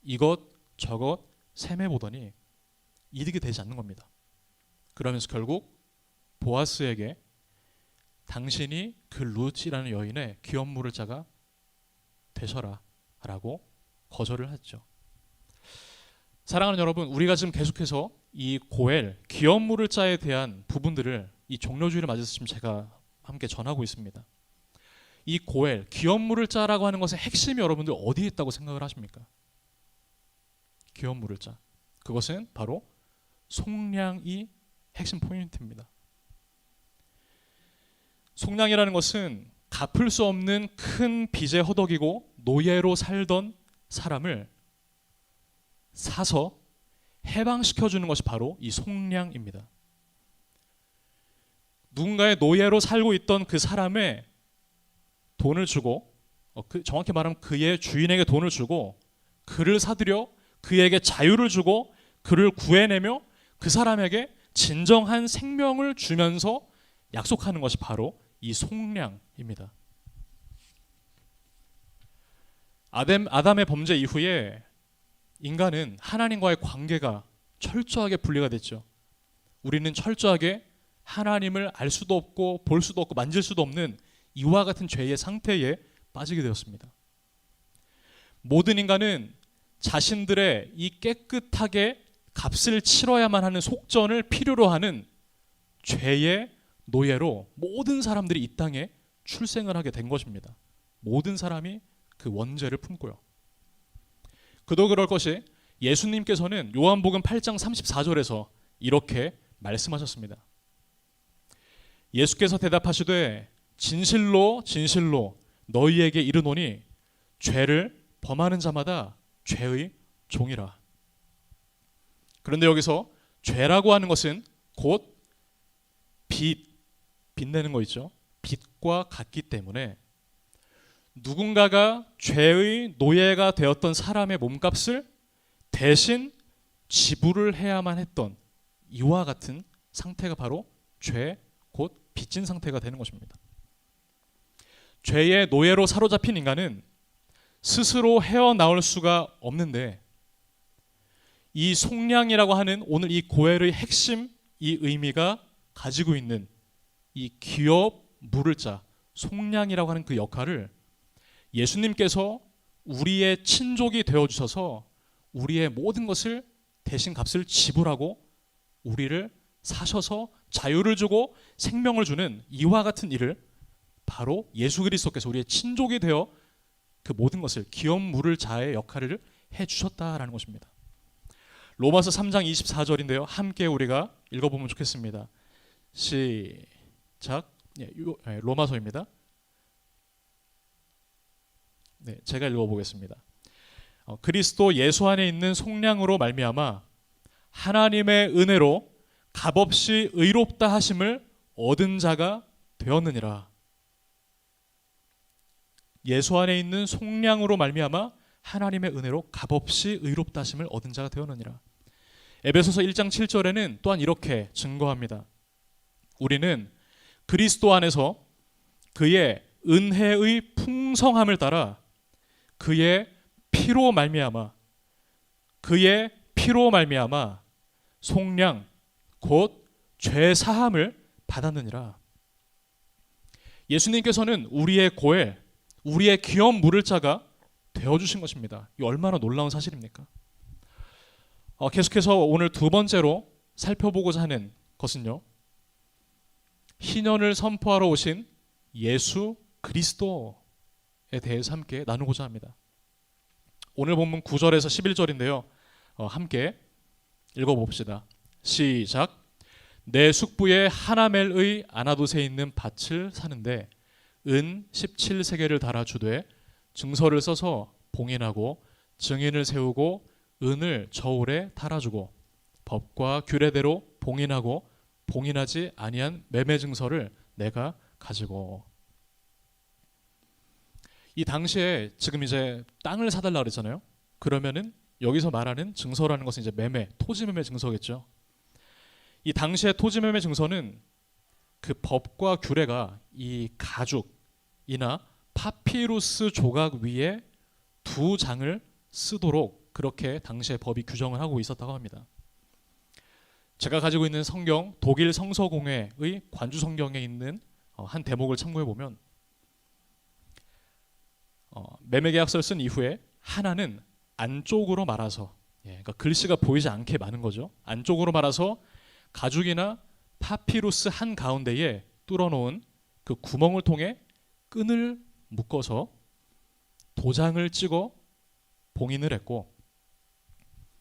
이것 저것 셈해 보더니 이득이 되지 않는 겁니다. 그러면서 결국 보아스에게 당신이 그 룻이라는 여인의 귀염 물을 자가 되셔라 라고 거절을 했죠. 사랑하는 여러분, 우리가 지금 계속해서 이 고엘, 귀염 물을 자에 대한 부분들을 이 종료주일을 맞아서 지금 제가 함께 전하고 있습니다. 이 고엘, 귀염 물을 자라고 하는 것의 핵심이 여러분들 어디에 있다고 생각을 하십니까? 귀염 물을 자, 그것은 바로 속량이 핵심 포인트입니다. 속량이라는 것은 갚을 수 없는 큰 빚에 허덕이고 노예로 살던 사람을 사서 해방시켜주는 것이 바로 이 속량입니다. 누군가의 노예로 살고 있던 그 사람의 돈을 주고 정확히 말하면 그의 주인에게 돈을 주고 그를 사들여 그에게 자유를 주고 그를 구해내며 그 사람에게 진정한 생명을 주면서 약속하는 것이 바로 이 속량입니다. 아담의 범죄 이후에 인간은 하나님과의 관계가 철저하게 분리가 됐죠. 우리는 철저하게 하나님을 알 수도 없고 볼 수도 없고 만질 수도 없는 이와 같은 죄의 상태에 빠지게 되었습니다. 모든 인간은 자신들의 이 깨끗하게 값을 치러야만 하는 속전을 필요로 하는 죄의 노예로 모든 사람들이 이 땅에 출생을 하게 된 것입니다. 모든 사람이 그 원죄를 품고요. 그도 그럴 것이 예수님께서는 요한복음 8장 34절에서 이렇게 말씀하셨습니다. 예수께서 대답하시되 진실로 진실로 너희에게 이르노니 죄를 범하는 자마다 죄의 종이라. 그런데 여기서 죄라고 하는 것은 곧 빚내는 거 있죠. 빚과 같기 때문에 누군가가 죄의 노예가 되었던 사람의 몸값을 대신 지불을 해야만 했던 이와 같은 상태가 바로 죄, 곧 빚진 상태가 되는 것입니다. 죄의 노예로 사로잡힌 인간은 스스로 헤어나올 수가 없는데 이 속량이라고 하는 오늘 이 고엘의 핵심 이 의미가 가지고 있는 이 기업 물을 자 속량이라고 하는 그 역할을 예수님께서 우리의 친족이 되어 주셔서 우리의 모든 것을 대신 값을 지불하고 우리를 사셔서 자유를 주고 생명을 주는 이와 같은 일을 바로 예수 그리스도께서 우리의 친족이 되어 그 모든 것을 기업 물을 자의 역할을 해 주셨다라는 것입니다. 로마서 3장 24절인데요. 함께 우리가 읽어보면 좋겠습니다. 시작. 로마서입니다. 네, 제가 읽어보겠습니다. 그리스도 예수 안에 있는 속량으로 말미암아 하나님의 은혜로 값없이 의롭다 하심을 얻은 자가 되었느니라. 예수 안에 있는 속량으로 말미암아 하나님의 은혜로 값없이 의롭다 하심을 얻은 자가 되었느니라. 에베소서 1장 7절에는 또한 이렇게 증거합니다. 우리는 그리스도 안에서 그의 은혜의 풍성함을 따라 그의 피로 말미암아 속량 곧 죄 사함을 받았느니라. 예수님께서는 우리의 고엘, 우리의 기업 물을 자가 되어주신 것입니다. 이 얼마나 놀라운 사실입니까? 계속해서 오늘 두 번째로 살펴보고자 하는 것은요, 희년을 선포하러 오신 예수 그리스도에 대해서 함께 나누고자 합니다. 오늘 본문 9절에서 11절인데요. 함께 읽어봅시다. 시작. 내 숙부의 하나멜의 아나돗에 있는 밭을 사는데 은 17세겔을 달아주되 증서를 써서 봉인하고 증인을 세우고 은을 저울에 달아주고 법과 규례대로 봉인하고 봉인하지 아니한 매매 증서를 내가 가지고. 이 당시에 지금 이제 땅을 사달라 그랬잖아요. 그러면은 여기서 말하는 증서라는 것은 이제 매매, 토지 매매 증서겠죠. 이 당시의 토지 매매 증서는 그 법과 규례가 이 가죽이나 파피루스 조각 위에 2장을 쓰도록 그렇게 당시의 법이 규정을 하고 있었다고 합니다. 제가 가지고 있는 성경 독일 성서공회의 관주 성경에 있는 한 대목을 참고해 보면 매매 계약서를 쓴 이후에 하나는 안쪽으로 말아서, 그러니까 글씨가 보이지 않게 마는 거죠. 안쪽으로 말아서 가죽이나 파피루스 한 가운데에 뚫어놓은 그 구멍을 통해 끈을 묶어서 도장을 찍어 봉인을 했고,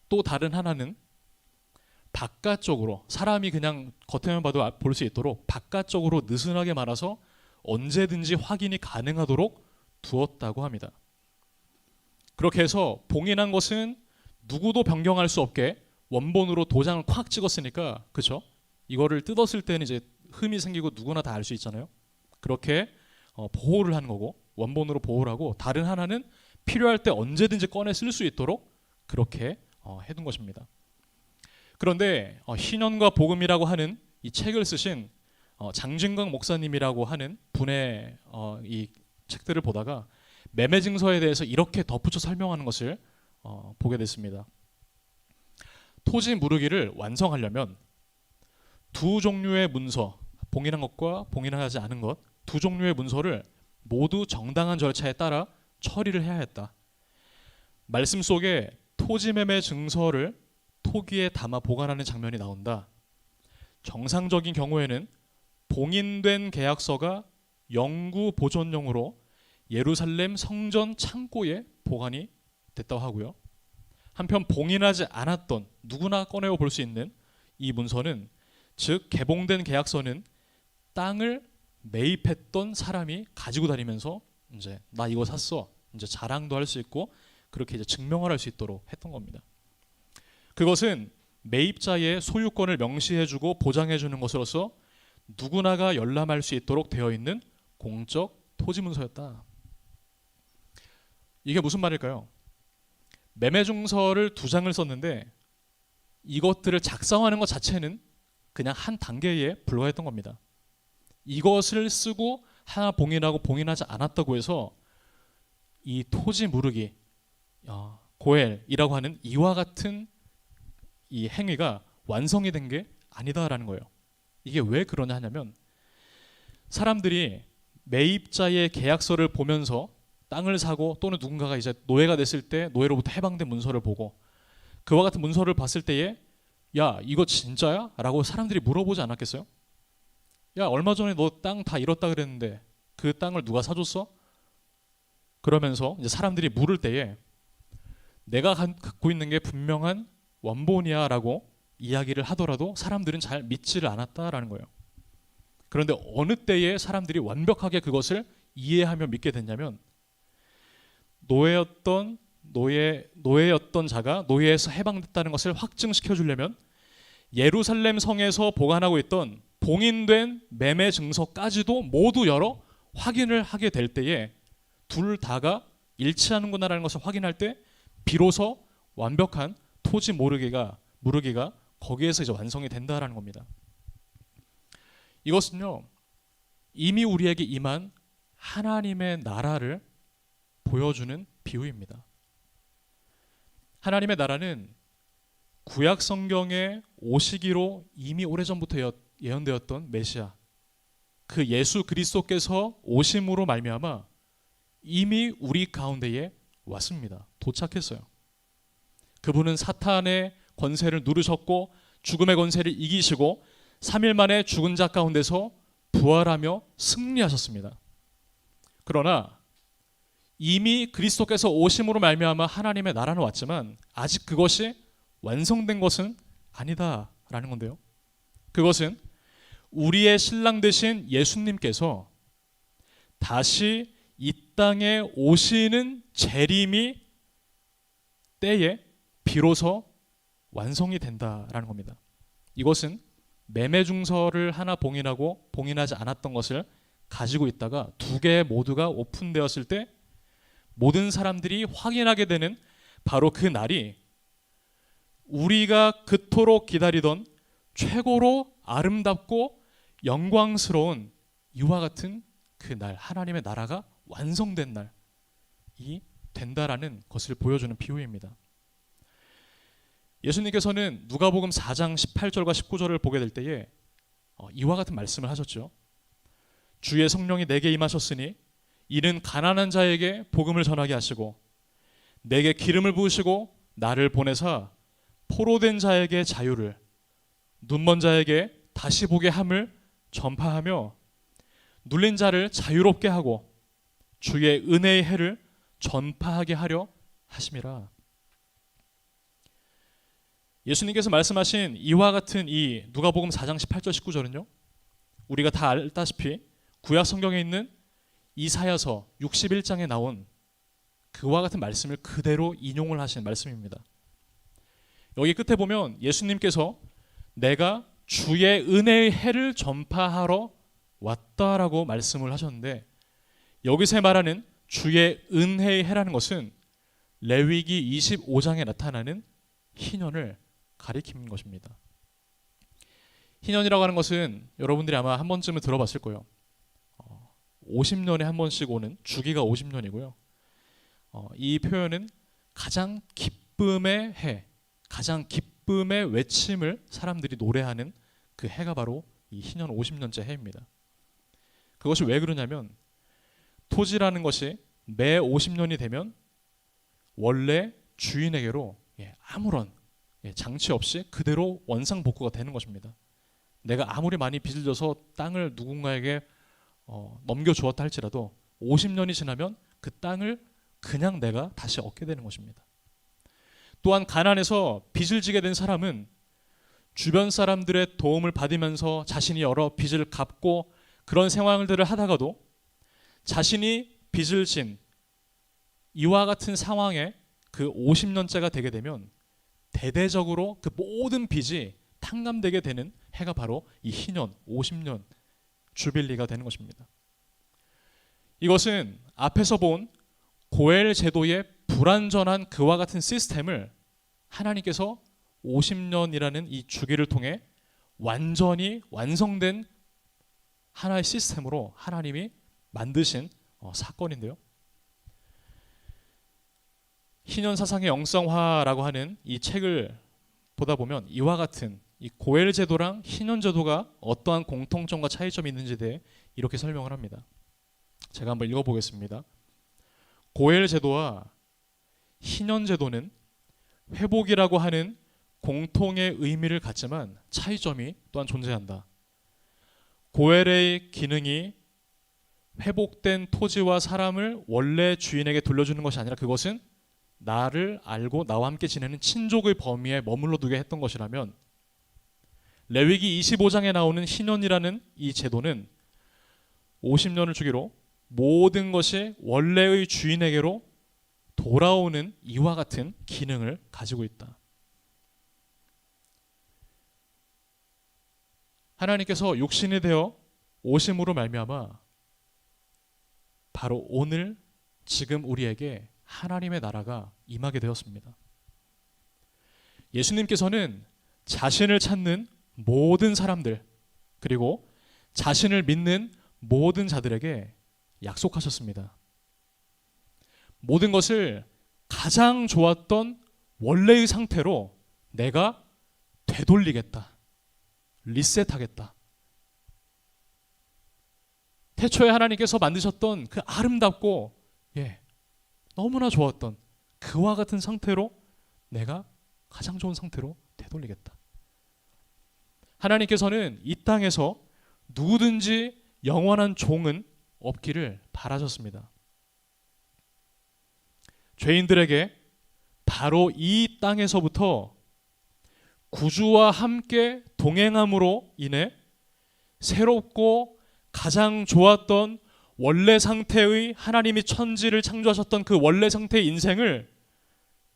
또 다른 하나는 바깥쪽으로, 사람이 그냥 겉에만 봐도 볼 수 있도록 바깥쪽으로 느슨하게 말아서 언제든지 확인이 가능하도록 두었다고 합니다. 그렇게 해서 봉인한 것은 누구도 변경할 수 없게 원본으로 도장을 콱 찍었으니까, 그렇죠? 이거를 뜯었을 때는 이제 흠이 생기고 누구나 다 알 수 있잖아요. 그렇게 보호를 한 거고, 원본으로 보호를 하고, 다른 하나는 필요할 때 언제든지 꺼내 쓸 수 있도록 그렇게 해둔 것입니다. 그런데 희년과 복음이라고 하는 이 책을 쓰신 장진강 목사님이라고 하는 분의 이 책들을 보다가 매매 증서에 대해서 이렇게 덧붙여 설명하는 것을 보게 됐습니다. 토지 무르기를 완성하려면 2종류의 문서, 봉인한 것과 봉인하지 않은 것, 2종류의 문서를 모두 정당한 절차에 따라 처리를 해야 했다. 말씀 속에 토지 매매 증서를 토기에 담아 보관하는 장면이 나온다. 정상적인 경우에는 봉인된 계약서가 영구 보존용으로 예루살렘 성전 창고에 보관이 됐다고 하고요. 한편 봉인하지 않았던, 누구나 꺼내어 볼 수 있는 이 문서는, 즉 개봉된 계약서는 땅을 매입했던 사람이 가지고 다니면서 이제 나 이거 샀어, 이제 자랑도 할 수 있고 그렇게 이제 증명을 할 수 있도록 했던 겁니다. 그것은 매입자의 소유권을 명시해주고 보장해주는 것으로서 누구나가 열람할 수 있도록 되어 있는 공적 토지 문서였다. 이게 무슨 말일까요? 매매 증서를 2장을 썼는데 이것들을 작성하는 것 자체는 그냥 한 단계에 불과했던 겁니다. 이것을 쓰고 하나 봉인하고 봉인하지 않았다고 해서 이 토지 무르기, 고엘이라고 하는 이와 같은 이 행위가 완성이 된 게 아니다라는 거예요. 이게 왜 그러냐 하냐면, 사람들이 매입자의 계약서를 보면서 땅을 사고, 또는 누군가가 이제 노예가 됐을 때 노예로부터 해방된 문서를 보고, 그와 같은 문서를 봤을 때에 야 이거 진짜야? 라고 사람들이 물어보지 않았겠어요? 야 얼마 전에 너 땅 다 잃었다 그랬는데 그 땅을 누가 사줬어? 그러면서 이제 사람들이 물을 때에 내가 갖고 있는 게 분명한 원본이야 라고 이야기를 하더라도 사람들은 잘 믿지를 않았다라는 거예요. 그런데 어느 때에 사람들이 완벽하게 그것을 이해하며 믿게 됐냐면, 노예였던 자가 노예에서 해방됐다는 것을 확증시켜 주려면 예루살렘 성에서 보관하고 있던 봉인된 매매 증서까지도 모두 열어 확인을 하게 될 때에 둘 다가 일치하는구나라는 것을 확인할 때 비로소 완벽한 토지 무르기가 거기에서 이제 완성이 된다라는 겁니다. 이것은요, 이미 우리에게 임한 하나님의 나라를 보여주는 비유입니다. 하나님의 나라는 구약 성경에 오시기로 이미 오래전부터 예언되었던 메시아, 그 예수 그리스도께서 오심으로 말미암아 이미 우리 가운데에 왔습니다. 도착했어요. 그분은 사탄의 권세를 누르셨고 죽음의 권세를 이기시고 3일 만에 죽은 자 가운데서 부활하며 승리하셨습니다. 그러나 이미 그리스도께서 오심으로 말미암아 하나님의 나라는 왔지만 아직 그것이 완성된 것은 아니다라는 건데요. 그것은 우리의 신랑 되신 예수님께서 다시 이 땅에 오시는 재림이 때에 비로소 완성이 된다라는 겁니다. 이것은 매매 증서를 하나 봉인하고 봉인하지 않았던 것을 가지고 있다가 두 개 모두가 오픈되었을 때 모든 사람들이 확인하게 되는 바로 그 날이 우리가 그토록 기다리던 최고로 아름답고 영광스러운 이와 같은 그 날, 하나님의 나라가 완성된 날이 된다라는 것을 보여주는 비유입니다. 예수님께서는 누가복음 4장 18절과 19절을 보게 될 때에 이와 같은 말씀을 하셨죠. 주의 성령이 내게 임하셨으니 이는 가난한 자에게 복음을 전하게 하시고 내게 기름을 부으시고 나를 보내사 포로된 자에게 자유를 눈먼 자에게 다시 보게 함을 전파하며 눌린 자를 자유롭게 하고 주의 은혜의 해를 전파하게 하려 하심이라. 예수님께서 말씀하신 이와 같은 이 누가복음 4장 18절 19절은요. 우리가 다 알다시피 구약 성경에 있는 이사야서 61장에 나온 그와 같은 말씀을 그대로 인용을 하신 말씀입니다. 여기 끝에 보면 예수님께서 내가 주의 은혜의 해를 전파하러 왔다라고 말씀을 하셨는데 여기서 말하는 주의 은혜의 해라는 것은 레위기 25장에 나타나는 희년을 가리키는 것입니다. 희년이라고 하는 것은 여러분들이 아마 한 번쯤은 들어봤을 거예요. 50년에 한 번씩 오는 주기가 50년이고요. 이 표현은 가장 기쁨의 해, 가장 기쁨의 외침을 사람들이 노래하는 그 해가 바로 이 희년 50년째 해입니다. 그것이 왜 그러냐면 토지라는 것이 매 50년이 되면 원래 주인에게로 아무런 장치 없이 그대로 원상복구가 되는 것입니다. 내가 아무리 많이 빚을 져서 땅을 누군가에게 넘겨주었다 할지라도 50년이 지나면 그 땅을 그냥 내가 다시 얻게 되는 것입니다. 또한 가난해서 빚을 지게 된 사람은 주변 사람들의 도움을 받으면서 자신이 여러 빚을 갚고 그런 생활들을 하다가도 자신이 빚을 진 이와 같은 상황에 그 50년째가 되게 되면 대대적으로 그 모든 빚이 탕감되게 되는 해가 바로 이 희년 50년 주빌리가 되는 것입니다. 이것은 앞에서 본 고엘 제도의 불완전한 그와 같은 시스템을 하나님께서 50년이라는 이 주기를 통해 완전히 완성된 하나의 시스템으로 하나님이 만드신 사건인데요. 희년 사상의 영성화라고 하는 이 책을 보다 보면 이와 같은 이 고엘 제도랑 희년 제도가 어떠한 공통점과 차이점이 있는지에 대해 이렇게 설명을 합니다. 제가 한번 읽어보겠습니다. 고엘 제도와 희년 제도는 회복이라고 하는 공통의 의미를 갖지만 차이점이 또한 존재한다. 고엘의 기능이 회복된 토지와 사람을 원래 주인에게 돌려주는 것이 아니라 그것은 나를 알고 나와 함께 지내는 친족의 범위에 머물러 두게 했던 것이라면 레위기 25장에 나오는 희년이라는 이 제도는 50년을 주기로 모든 것이 원래의 주인에게로 돌아오는 이와 같은 기능을 가지고 있다. 하나님께서 육신이 되어 오심으로 말미암아 바로 오늘 지금 우리에게 하나님의 나라가 임하게 되었습니다. 예수님께서는 자신을 찾는 모든 사람들 그리고 자신을 믿는 모든 자들에게 약속하셨습니다. 모든 것을 가장 좋았던 원래의 상태로 내가 되돌리겠다. 리셋하겠다. 태초에 하나님께서 만드셨던 그 아름답고 너무나 좋았던 그와 같은 상태로 내가 가장 좋은 상태로 되돌리겠다. 하나님께서는 이 땅에서 누구든지 영원한 종은 없기를 바라셨습니다. 죄인들에게 바로 이 땅에서부터 구주와 함께 동행함으로 인해 새롭고 가장 좋았던 원래 상태의 하나님이 천지를 창조하셨던 그 원래 상태의 인생을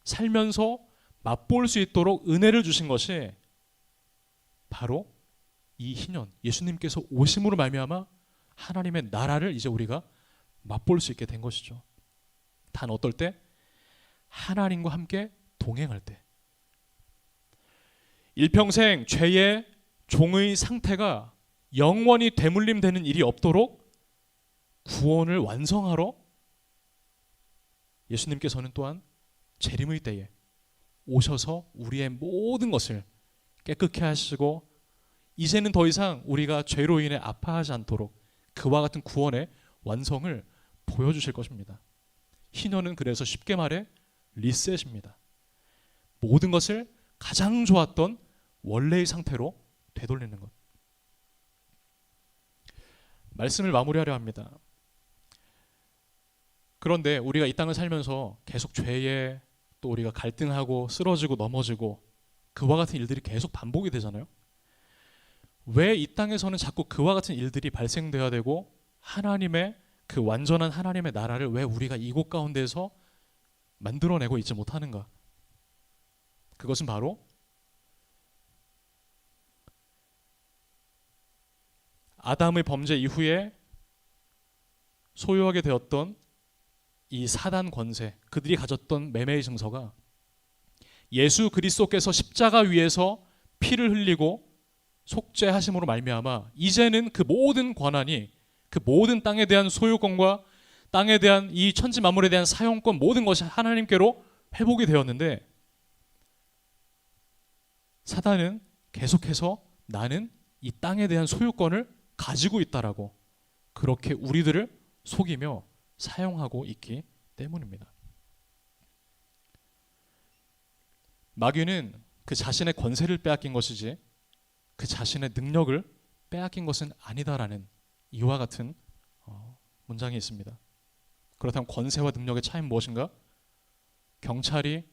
살면서 맛볼 수 있도록 은혜를 주신 것이 바로 이 희년 예수님께서 오심으로 말미암아 하나님의 나라를 이제 우리가 맛볼 수 있게 된 것이죠. 단 어떨 때? 하나님과 함께 동행할 때. 일평생 죄의 종의 상태가 영원히 되물림되는 일이 없도록 구원을 완성하러 예수님께서는 또한 재림의 때에 오셔서 우리의 모든 것을 깨끗게 하시고 이제는 더 이상 우리가 죄로 인해 아파하지 않도록 그와 같은 구원의 완성을 보여주실 것입니다. 희년은 그래서 쉽게 말해 리셋입니다. 모든 것을 가장 좋았던 원래의 상태로 되돌리는 것. 말씀을 마무리하려 합니다. 그런데 우리가 이 땅을 살면서 계속 죄에 또 우리가 갈등하고 쓰러지고 넘어지고 그와 같은 일들이 계속 반복이 되잖아요. 왜 이 땅에서는 자꾸 그와 같은 일들이 발생되어야 되고 하나님의 그 완전한 하나님의 나라를 왜 우리가 이곳 가운데서 만들어내고 있지 못하는가? 그것은 바로 아담의 범죄 이후에 소유하게 되었던 이 사단 권세, 그들이 가졌던 매매의 증서가 예수 그리스도께서 십자가 위에서 피를 흘리고 속죄하심으로 말미암아 이제는 그 모든 권한이 그 모든 땅에 대한 소유권과 땅에 대한 이 천지 만물에 대한 사용권 모든 것이 하나님께로 회복이 되었는데 사단은 계속해서 나는 이 땅에 대한 소유권을 가지고 있다라고 그렇게 우리들을 속이며 사용하고 있기 때문입니다. 마귀는 그 자신의 권세를 빼앗긴 것이지 그 자신의 능력을 빼앗긴 것은 아니다라는 이와 같은 문장이 있습니다. 그렇다면 권세와 능력의 차이는 무엇인가? 경찰이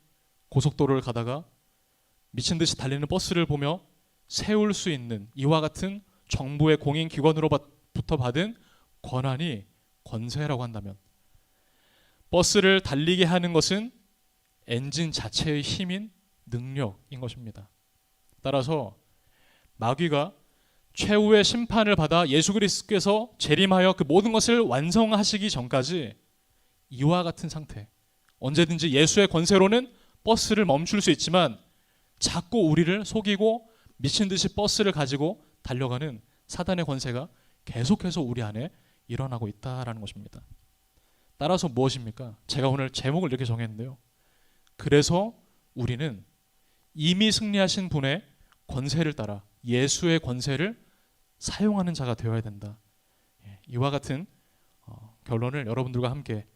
고속도로를 가다가 미친 듯이 달리는 버스를 보며 세울 수 있는 이와 같은 정부의 공인기관으로부터 받은 권한이 권세라고 한다면 버스를 달리게 하는 것은 엔진 자체의 힘인 능력인 것입니다. 따라서 마귀가 최후의 심판을 받아 예수 그리스도께서 재림하여 그 모든 것을 완성하시기 전까지 이와 같은 상태, 언제든지 예수의 권세로는 버스를 멈출 수 있지만 자꾸 우리를 속이고 미친 듯이 버스를 가지고 달려가는 사단의 권세가 계속해서 우리 안에 일어나고 있다라는 것입니다. 따라서 무엇입니까? 제가 오늘 제목을 이렇게 정했는데요. 그래서 우리는 이미 승리하신 분의 권세를 따라 예수의 권세를 사용하는 자가 되어야 된다. 이와 같은 결론을 여러분들과 함께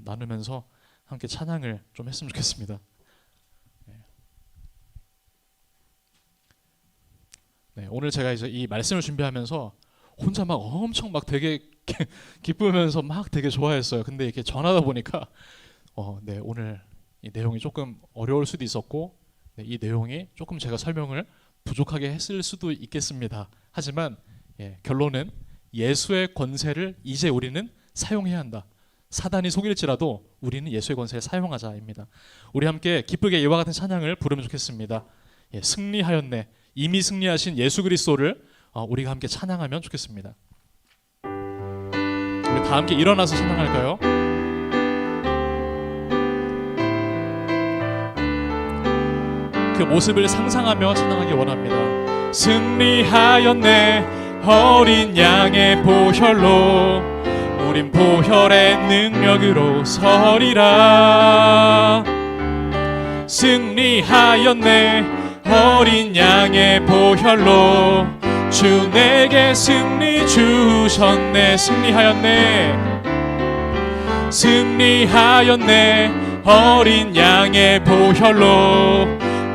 나누면서 함께 찬양을 좀 했으면 좋겠습니다. 네, 오늘 제가 이제 이 말씀을 준비하면서 혼자 막 엄청 막 되게 기쁘면서 막 되게 좋아했어요. 근데 이렇게 전하다 보니까 네, 오늘 이 내용이 조금 어려울 수도 있었고 네, 이 내용이 조금 제가 설명을 부족하게 했을 수도 있겠습니다. 하지만 결론은 예수의 권세를 이제 우리는 사용해야 한다. 사단이 속일지라도 우리는 예수의 권세를 사용하자입니다. 우리 함께 기쁘게 이와 같은 찬양을 부르면 좋겠습니다. 승리하였네. 이미 승리하신 예수 그리스도를 우리가 함께 찬양하면 좋겠습니다. 우리 다 함께 일어나서 찬양할까요? 그 모습을 상상하며 찬양하기 원합니다. 승리하였네. 어린 양의 보혈로 우린 보혈의 능력으로 서리라. 승리하였네. 어린 양의 보혈로 주 내게 승리 주셨네. 승리하였네. 승리하였네. 어린 양의 보혈로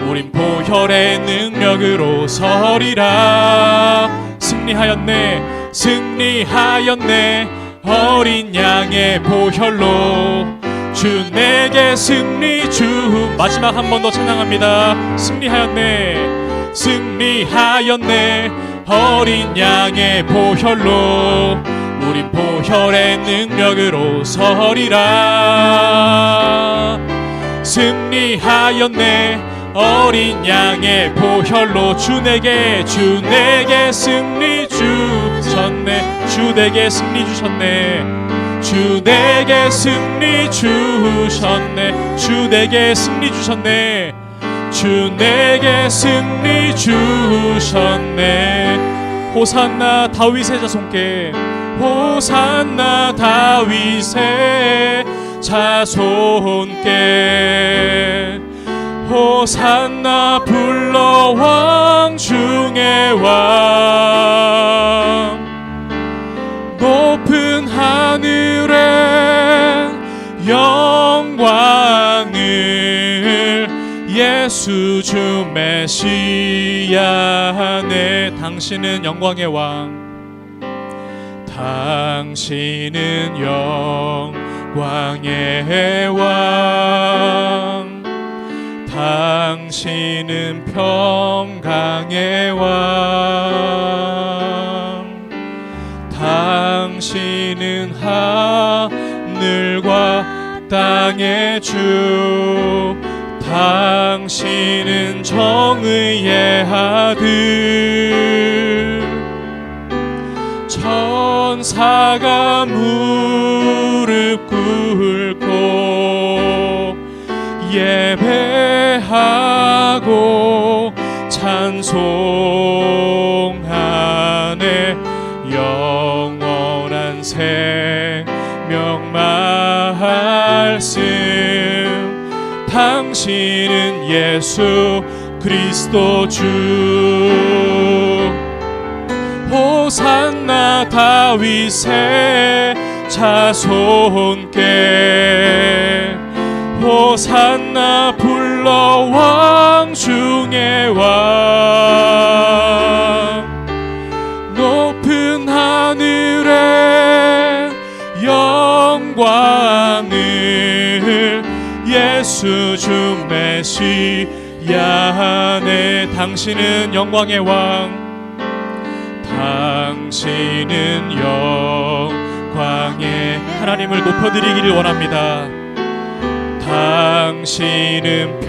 우린 보혈의 능력으로 서리라. 승리하였네. 승리하였네. 어린 양의 보혈로 주 내게 승리 주. 마지막 한 번 더 찬양합니다. 승리하였네. 승리하였네. 어린 양의 보혈로 우린 보혈의 능력으로 서리라. 승리하였네. 어린 양의 보혈로 주 내게 승리 주셨네. 주 내게 승리 주셨네. 주 내게 승리 주셨네. 주 내게 승리 주셨네. 주 내게 승리 주셨네. 호산나 다윗의 자손께, 호산나 다윗의 자손께, 호산나 불러 왕 중의 왕. 높은 하늘에 영광을 예수 주 메시아네. 당신은 영광의 왕, 당신은 영광의 왕, 당신은 평강의 왕, 당신은 하늘과 땅의 주, 당신은 정의의 아들. 천사가 무릎 꿇고 예배하고 찬송하네. 영원한 생명 말씀, 당신은 예수 그리스도 주. 호산나 다윗의 자손께, 호산나 불러 왕 중의 왕. 높은 하늘에 영광을 예수 주 메시아네. 당신은 영광의 왕, 당신은 영광의 하나님을 높여드리기를 원합니다. 당신은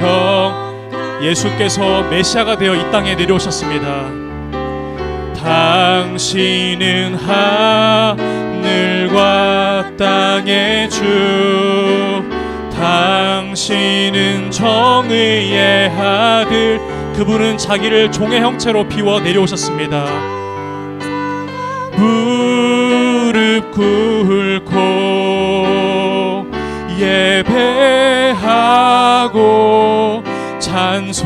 예수께서 메시아가 되어 이 땅에 내려오셨습니다. 당신은 하늘과 땅의 주, 당신은 정의의 아들. 그분은 자기를 종의 형체로 비워 내려오셨습니다. 무릎 꿇고 예배하고 찬송하네.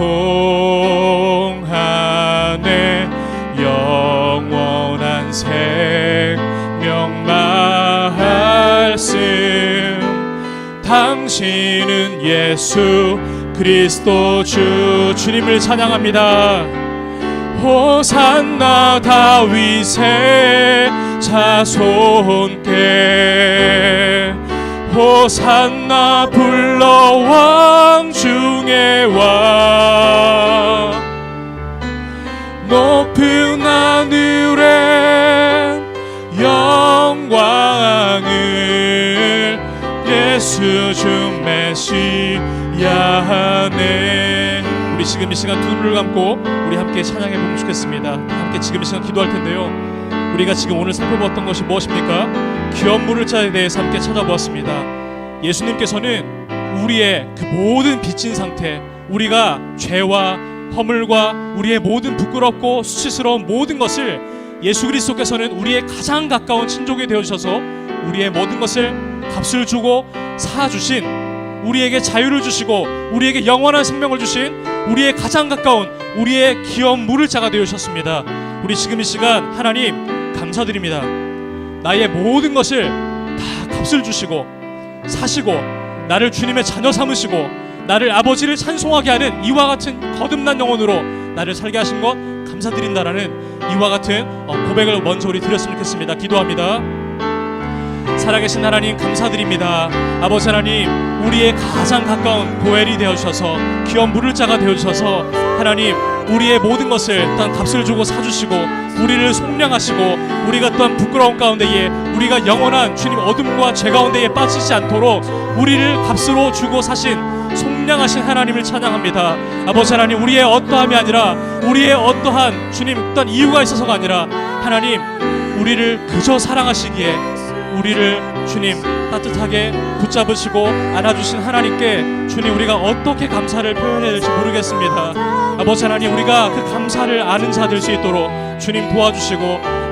영원한 생명 말씀, 당신은 예수 그리스도 주. 주님을 찬양합니다. 호산나 다윗의 자손께, 호산나 불러 왕 중의 왕. 높은 하늘에 영광을 예수 주 메시아네. 우리 지금 이 시간 두 눈을 감고 우리 함께 찬양해 보면 좋겠습니다. 함께 지금 이 시간 기도할 텐데요. 우리가 지금 오늘 살펴봤던 것이 무엇입니까? 귀한 물을 자에 대해서 함께 찾아보았습니다. 예수님께서는 우리의 그 모든 빚진 상태, 우리가 죄와 허물과 우리의 모든 부끄럽고 수치스러운 모든 것을 예수 그리스도께서는 우리의 가장 가까운 친족이 되어주셔서 우리의 모든 것을 값을 주고 사주신, 우리에게 자유를 주시고 우리에게 영원한 생명을 주신 우리의 가장 가까운 우리의 귀한 물을 자가 되어주셨습니다. 우리 지금 이 시간 하나님 감사드립니다. 나의 모든 것을 다 값을 주시고 사시고 나를 주님의 자녀 삼으시고 나를 아버지를 찬송하게 하는 이와 같은 거듭난 영혼으로 나를 살게 하신 것 감사드린다라는 이와 같은 고백을 먼저 우리 드렸으면 좋겠습니다. 기도합니다. 살아계신 하나님 감사드립니다. 아버지 하나님, 우리의 가장 가까운 보엘이 되어주셔서 귀한 물을 자가 되어주셔서 하나님 우리의 모든 것을 또한 값을 주고 사주시고 우리를 속량하시고 우리가 또한 부끄러운 가운데에 우리가 영원한 주님 어둠과 죄 가운데에 빠지지 않도록 우리를 값으로 주고 사신 속량하신 하나님을 찬양합니다. 아버지 하나님, 우리의 어떠함이 아니라 우리의 어떠한 주님 어떤 이유가 있어서가 아니라 하나님, 우리를 그저 사랑하시기에 우리를 주님 따뜻하게 붙잡으시고 안아주신 하나님께 주님, 우리가 어떻게 감사를 표현해야 될지 모르겠습니다. 아버지 하나님, 우리가 그 감사를 아는 자 될 수 있도록 주님 도와주시고,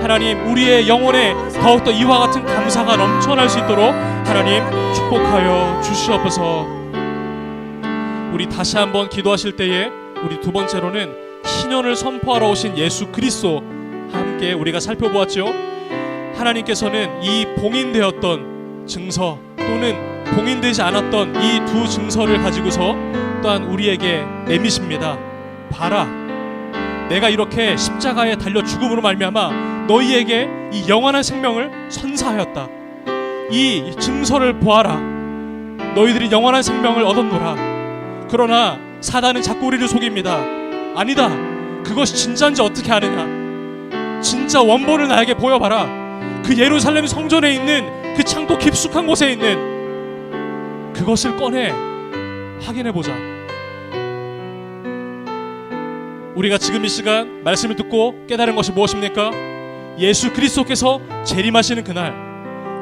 하나님 우리의 영혼에 더욱더 이와 같은 감사가 넘쳐날 수 있도록 하나님 축복하여 주시옵소서. 우리 다시 한번 기도하실 때에 우리 두 번째로는 신년을 선포하러 오신 예수 그리스도 함께 우리가 살펴보았죠. 하나님께서는 이 봉인되었던 증서 또는 봉인되지 않았던 이 두 증서를 가지고서 또한 우리에게 내미십니다. 봐라, 내가 이렇게 십자가에 달려 죽음으로 말미암아 너희에게 이 영원한 생명을 선사하였다. 이 증서를 보아라. 너희들이 영원한 생명을 얻었노라. 그러나 사단은 자꾸 우리를 속입니다. 아니다, 그것이 진짜인지 어떻게 아느냐. 진짜 원본을 나에게 보여봐라. 그 예루살렘 성전에 있는 그 창고 깊숙한 곳에 있는 그것을 꺼내 확인해보자. 우리가 지금 이 시간 말씀을 듣고 깨달은 것이 무엇입니까? 예수 그리스도께서 재림하시는 그날,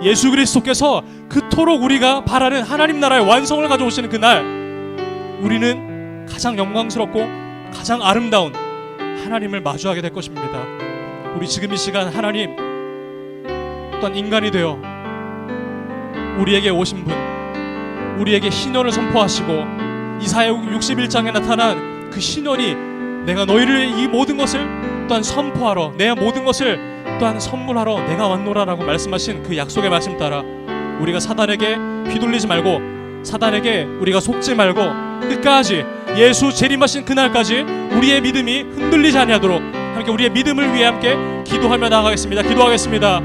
예수 그리스도께서 그토록 우리가 바라는 하나님 나라의 완성을 가져오시는 그날, 우리는 가장 영광스럽고 가장 아름다운 하나님을 마주하게 될 것입니다. 우리 지금 이 시간 하나님 또한 인간이 되어 우리에게 오신 분, 우리에게 신년을 선포하시고 이사야 61장에 나타난 그 신년이 내가 너희를 이 모든 것을 또한 선포하러, 내 모든 것을 또한 선물하러 내가 왔노라라고 말씀하신 그 약속의 말씀 따라 우리가 사단에게 휘둘리지 말고, 사단에게 우리가 속지 말고 끝까지 예수 재림하신 그날까지 우리의 믿음이 흔들리지 아니하도록 함께 우리의 믿음을 위해 함께 기도하며 나아가겠습니다. 기도하겠습니다.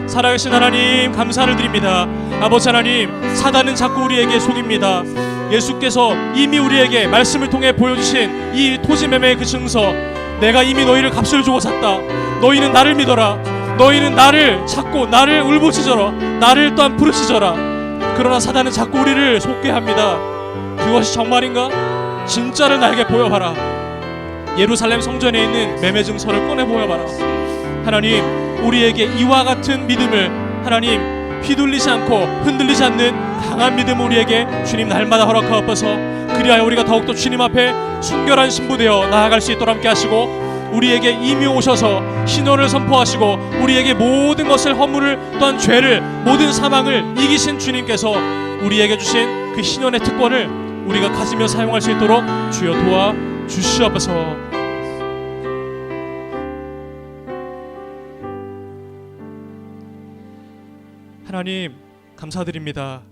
살아계신 하나님, 감사를 드립니다. 아버지 하나님, 사단은 자꾸 우리에게 속입니다. 예수께서 이미 우리에게 말씀을 통해 보여주신 이 토지매매의 그 증서, 내가 이미 너희를 값을 주고 샀다. 너희는 나를 믿어라. 너희는 나를 찾고 나를 울부짖어라. 나를 또한 부르짖어라. 그러나 사단은 자꾸 우리를 속게 합니다. 그것이 정말인가? 진짜를 나에게 보여봐라. 예루살렘 성전에 있는 매매 증서를 꺼내 보여봐라. 하나님, 우리에게 이와 같은 믿음을 하나님 휘둘리지 않고 흔들리지 않는 강한 믿음 우리에게 주님 날마다 허락하옵소서. 그리하여 우리가 더욱더 주님 앞에 순결한 신부되어 나아갈 수 있도록 함께 하시고, 우리에게 이미 오셔서 신원을 선포하시고 우리에게 모든 것을, 허물을 또한 죄를, 모든 사망을 이기신 주님께서 우리에게 주신 그 신원의 특권을 우리가 가지며 사용할 수 있도록 주여 도와 주시옵소서. 하나님 감사드립니다.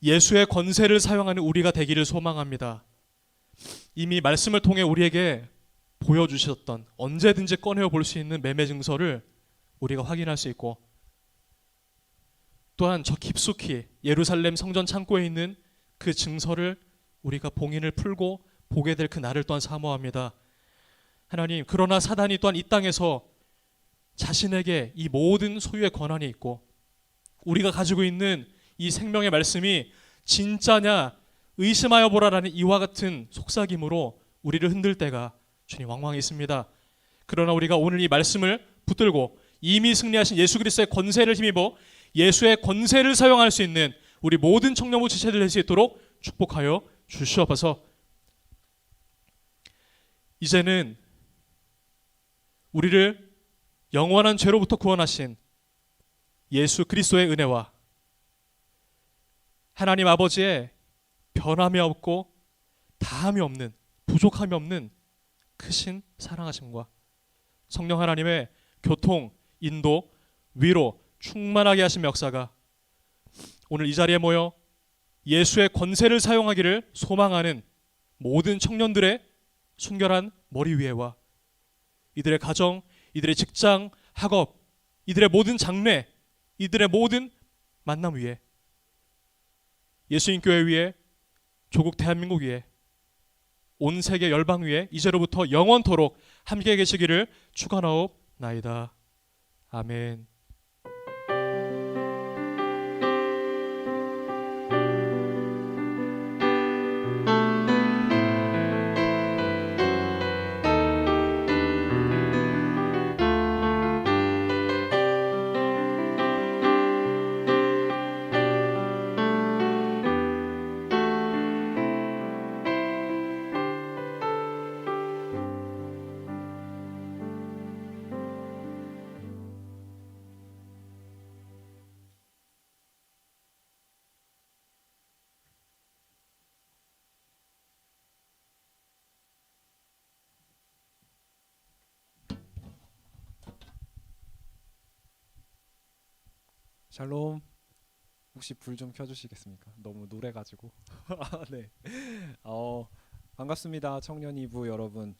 예수의 권세를 사용하는 우리가 되기를 소망합니다. 이미 말씀을 통해 우리에게 보여주셨던, 언제든지 꺼내어 볼 수 있는 매매 증서를 우리가 확인할 수 있고, 또한 저 깊숙이 예루살렘 성전 창고에 있는 그 증서를 우리가 봉인을 풀고 보게 될 그 날을 또한 사모합니다. 하나님, 그러나 사단이 또한 이 땅에서 자신에게 이 모든 소유의 권한이 있고 우리가 가지고 있는 이 생명의 말씀이 진짜냐 의심하여 보라라는 이와 같은 속삭임으로 우리를 흔들 때가 주님 왕왕 있습니다. 그러나 우리가 오늘 이 말씀을 붙들고 이미 승리하신 예수 그리스도의 권세를 힘입어 예수의 권세를 사용할 수 있는 우리 모든 청년부 지체들 될 수 있도록 축복하여 주시옵소서. 이제는 우리를 영원한 죄로부터 구원하신 예수 그리스도의 은혜와 하나님 아버지의 변함이 없고 다함이 없는, 부족함이 없는 크신 사랑하심과 성령 하나님의 교통, 인도, 위로 충만하게 하신 역사가 오늘 이 자리에 모여 예수의 권세를 사용하기를 소망하는 모든 청년들의 순결한 머리 위에와 이들의 가정, 이들의 직장, 학업, 이들의 모든 장래, 이들의 모든 만남 위에, 예수님 교회 위에, 조국 대한민국 위에, 온 세계 열방 위에 이제로부터 영원토록 함께 계시기를 축원하옵나이다. 아멘. 샬롬. 혹시 불 좀 켜주시겠습니까? 너무 노래가지고. 네. 반갑습니다, 청년 2부 여러분.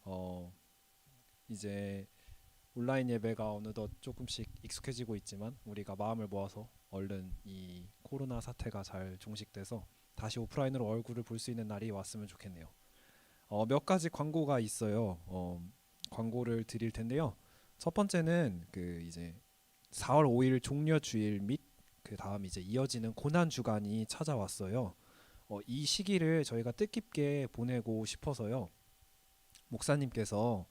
이제 온라인 예배가 어느덧 조금씩 익숙해지고 있지만 우리가 마음을 모아서 얼른 이 코로나 사태가 잘 종식돼서 다시 오프라인으로 얼굴을 볼 수 있는 날이 왔으면 좋겠네요. 몇 가지 광고가 있어요. 광고를 드릴 텐데요. 첫 번째는 그 이제 4월 5일 종려 주일 및 그 다음 이제 이어지는 고난 주간이 찾아왔어요. 이 시기를 저희가 뜻깊게 보내고 싶어서요. 목사님께서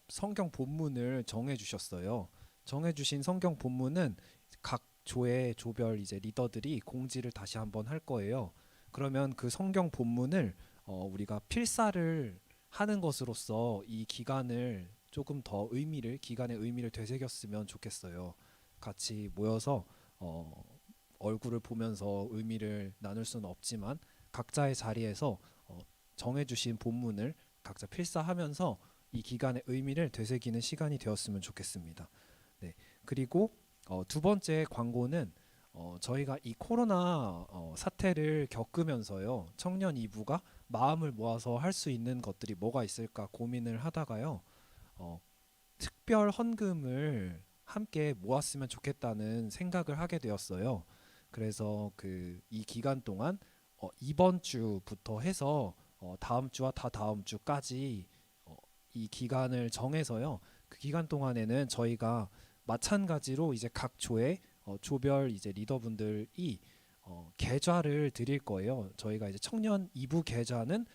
성경 본문을 정해 주셨어요. 정해 주신 성경 본문은 각 조의 조별 이제 리더들이 공지를 다시 한번 할 거예요. 그러면 그 성경 본문을 우리가 필사를 하는 것으로서 이 기간을 조금 더 기간의 의미를 되새겼으면 좋겠어요. 같이 모여서 얼굴을 보면서 의미를 나눌 수는 없지만 각자의 자리에서 정해주신 본문을 각자 필사하면서 이 기간의 의미를 되새기는 시간이 되었으면 좋겠습니다. 네. 그리고 두 번째 광고는 저희가 이 코로나 사태를 겪으면서요, 청년 2부가 마음을 모아서 할 수 있는 것들이 뭐가 있을까 고민을 하다가요, 특별 헌금을 함께 모았으면 좋겠다는 생각을 하게 되었어요. 그래서 이 기간 동안 이번 주부터 해서 다음 주와 다다음 주까지 이 기간을 정해서요, 그 기간 동안에는 저희가 마찬가지로 이제 각 조의 조별 이제 리더분들이 계좌를 드릴 거예요. 저희가 이제 청년 2부 계좌는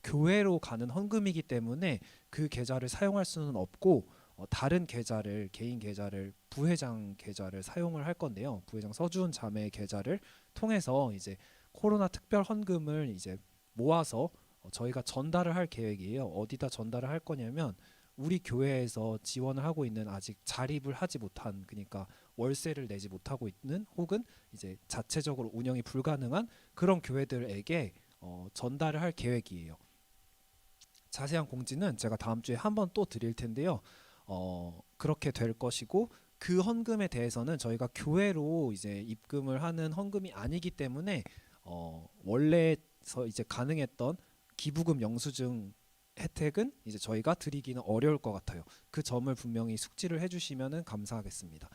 교회로 가는 헌금이기 때문에 그 계좌를 사용할 수는 없고 다른 계좌를, 개인 계좌를, 부회장 계좌를 사용을 할 건데요. 부회장 서주은 자매 계좌를 통해서 이제 코로나 특별 헌금을 이제 모아서 저희가 전달을 할 계획이에요. 어디다 전달을 할 거냐면 우리 교회에서 지원을 하고 있는 아직 자립을 하지 못한, 그러니까 월세를 내지 못하고 있는 혹은 이제 자체적으로 운영이 불가능한 그런 교회들에게 전달을 할 계획이에요. 자세한 공지는 제가 다음 주에 한번 또 드릴 텐데요. 그렇게 될 것이고, 그 헌금에 대해서는 저희가 교회로 이제 입금을 하는 헌금이 아니기 때문에 원래서 이제 가능했던 기부금 영수증 혜택은 이제 저희가 드리기는 어려울 것 같아요. 그 점을 분명히 숙지를 해주시면은 감사하겠습니다.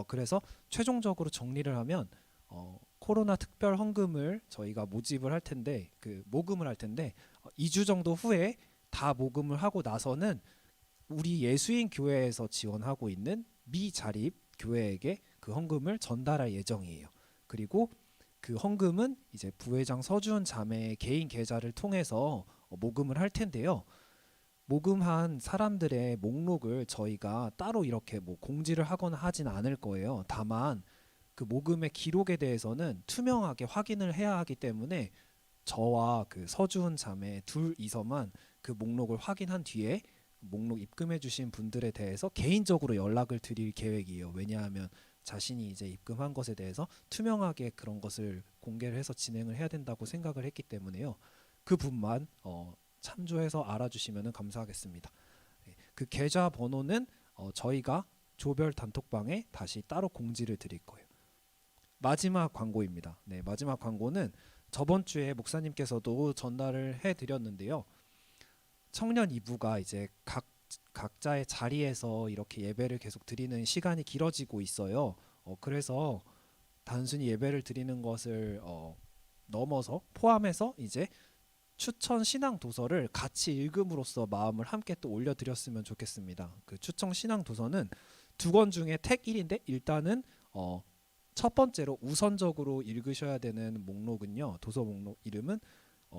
그래서 최종적으로 정리를 하면 코로나 특별 헌금을 저희가 모집을 할 텐데, 모금을 할 텐데 2주 정도 후에 다 모금을 하고 나서는 우리 예수인 교회에서 지원하고 있는 미자립 교회에게 그 헌금을 전달할 예정이에요. 그리고 그 헌금은 이제 부회장 서주은 자매의 개인 계좌를 통해서 모금을 할 텐데요. 모금한 사람들의 목록을 저희가 따로 이렇게 뭐 공지를 하거나 하진 않을 거예요. 다만 그 모금의 기록에 대해서는 투명하게 확인을 해야 하기 때문에 저와 그 서주은 자매 둘이서만 그 목록을 확인한 뒤에 목록 입금해 주신 분들에 대해서 개인적으로 연락을 드릴 계획이에요. 왜냐하면 자신이 이제 입금한 것에 대해서 투명하게 그런 것을 공개를 해서 진행을 해야 된다고 생각을 했기 때문에요. 그 분만 참조해서 알아주시면 감사하겠습니다. 그 계좌 번호는 저희가 조별 단톡방에 다시 따로 공지를 드릴 거예요. 마지막 광고입니다. 네, 마지막 광고는 저번 주에 목사님께서도 전달을 해드렸는데요. 청년 2부가 이제 각자의 자리에서 이렇게 예배를 계속 드리는 시간이 길어지고 있어요. 그래서 단순히 예배를 드리는 것을 넘어서 포함해서 이제 추천 신앙 도서를 같이 읽음으로써 마음을 함께 또 올려드렸으면 좋겠습니다. 그 추천 신앙 도서는 2권 중에 택 1인데 일단은 첫 번째로 우선적으로 읽으셔야 되는 목록은요. 도서 목록 이름은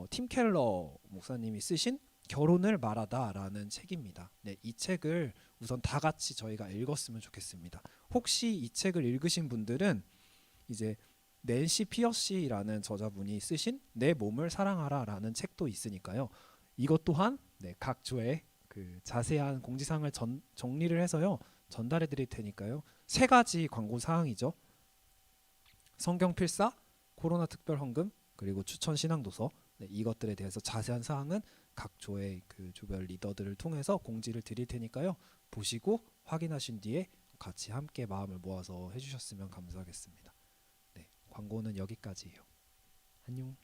팀 켈러 목사님이 쓰신 결혼을 말하다라는 책입니다. 네, 이 책을 우선 다 같이 저희가 읽었으면 좋겠습니다. 혹시 이 책을 읽으신 분들은 이제 낸시 피어시라는 저자분이 쓰신 내 몸을 사랑하라라는 책도 있으니까요. 이것 또한 각 조의 그 자세한 공지사항을 정리를 해서요 전달해 드릴 테니까요. 3가지 광고 사항이죠. 성경 필사, 코로나 특별 헌금, 그리고 추천 신앙 도서. 이것들에 대해서 자세한 사항은 각 조의 그 조별 리더들을 통해서 공지를 드릴 테니까요. 보시고 확인하신 뒤에 같이 함께 마음을 모아서 해주셨으면 감사하겠습니다. 네, 광고는 여기까지예요. 안녕.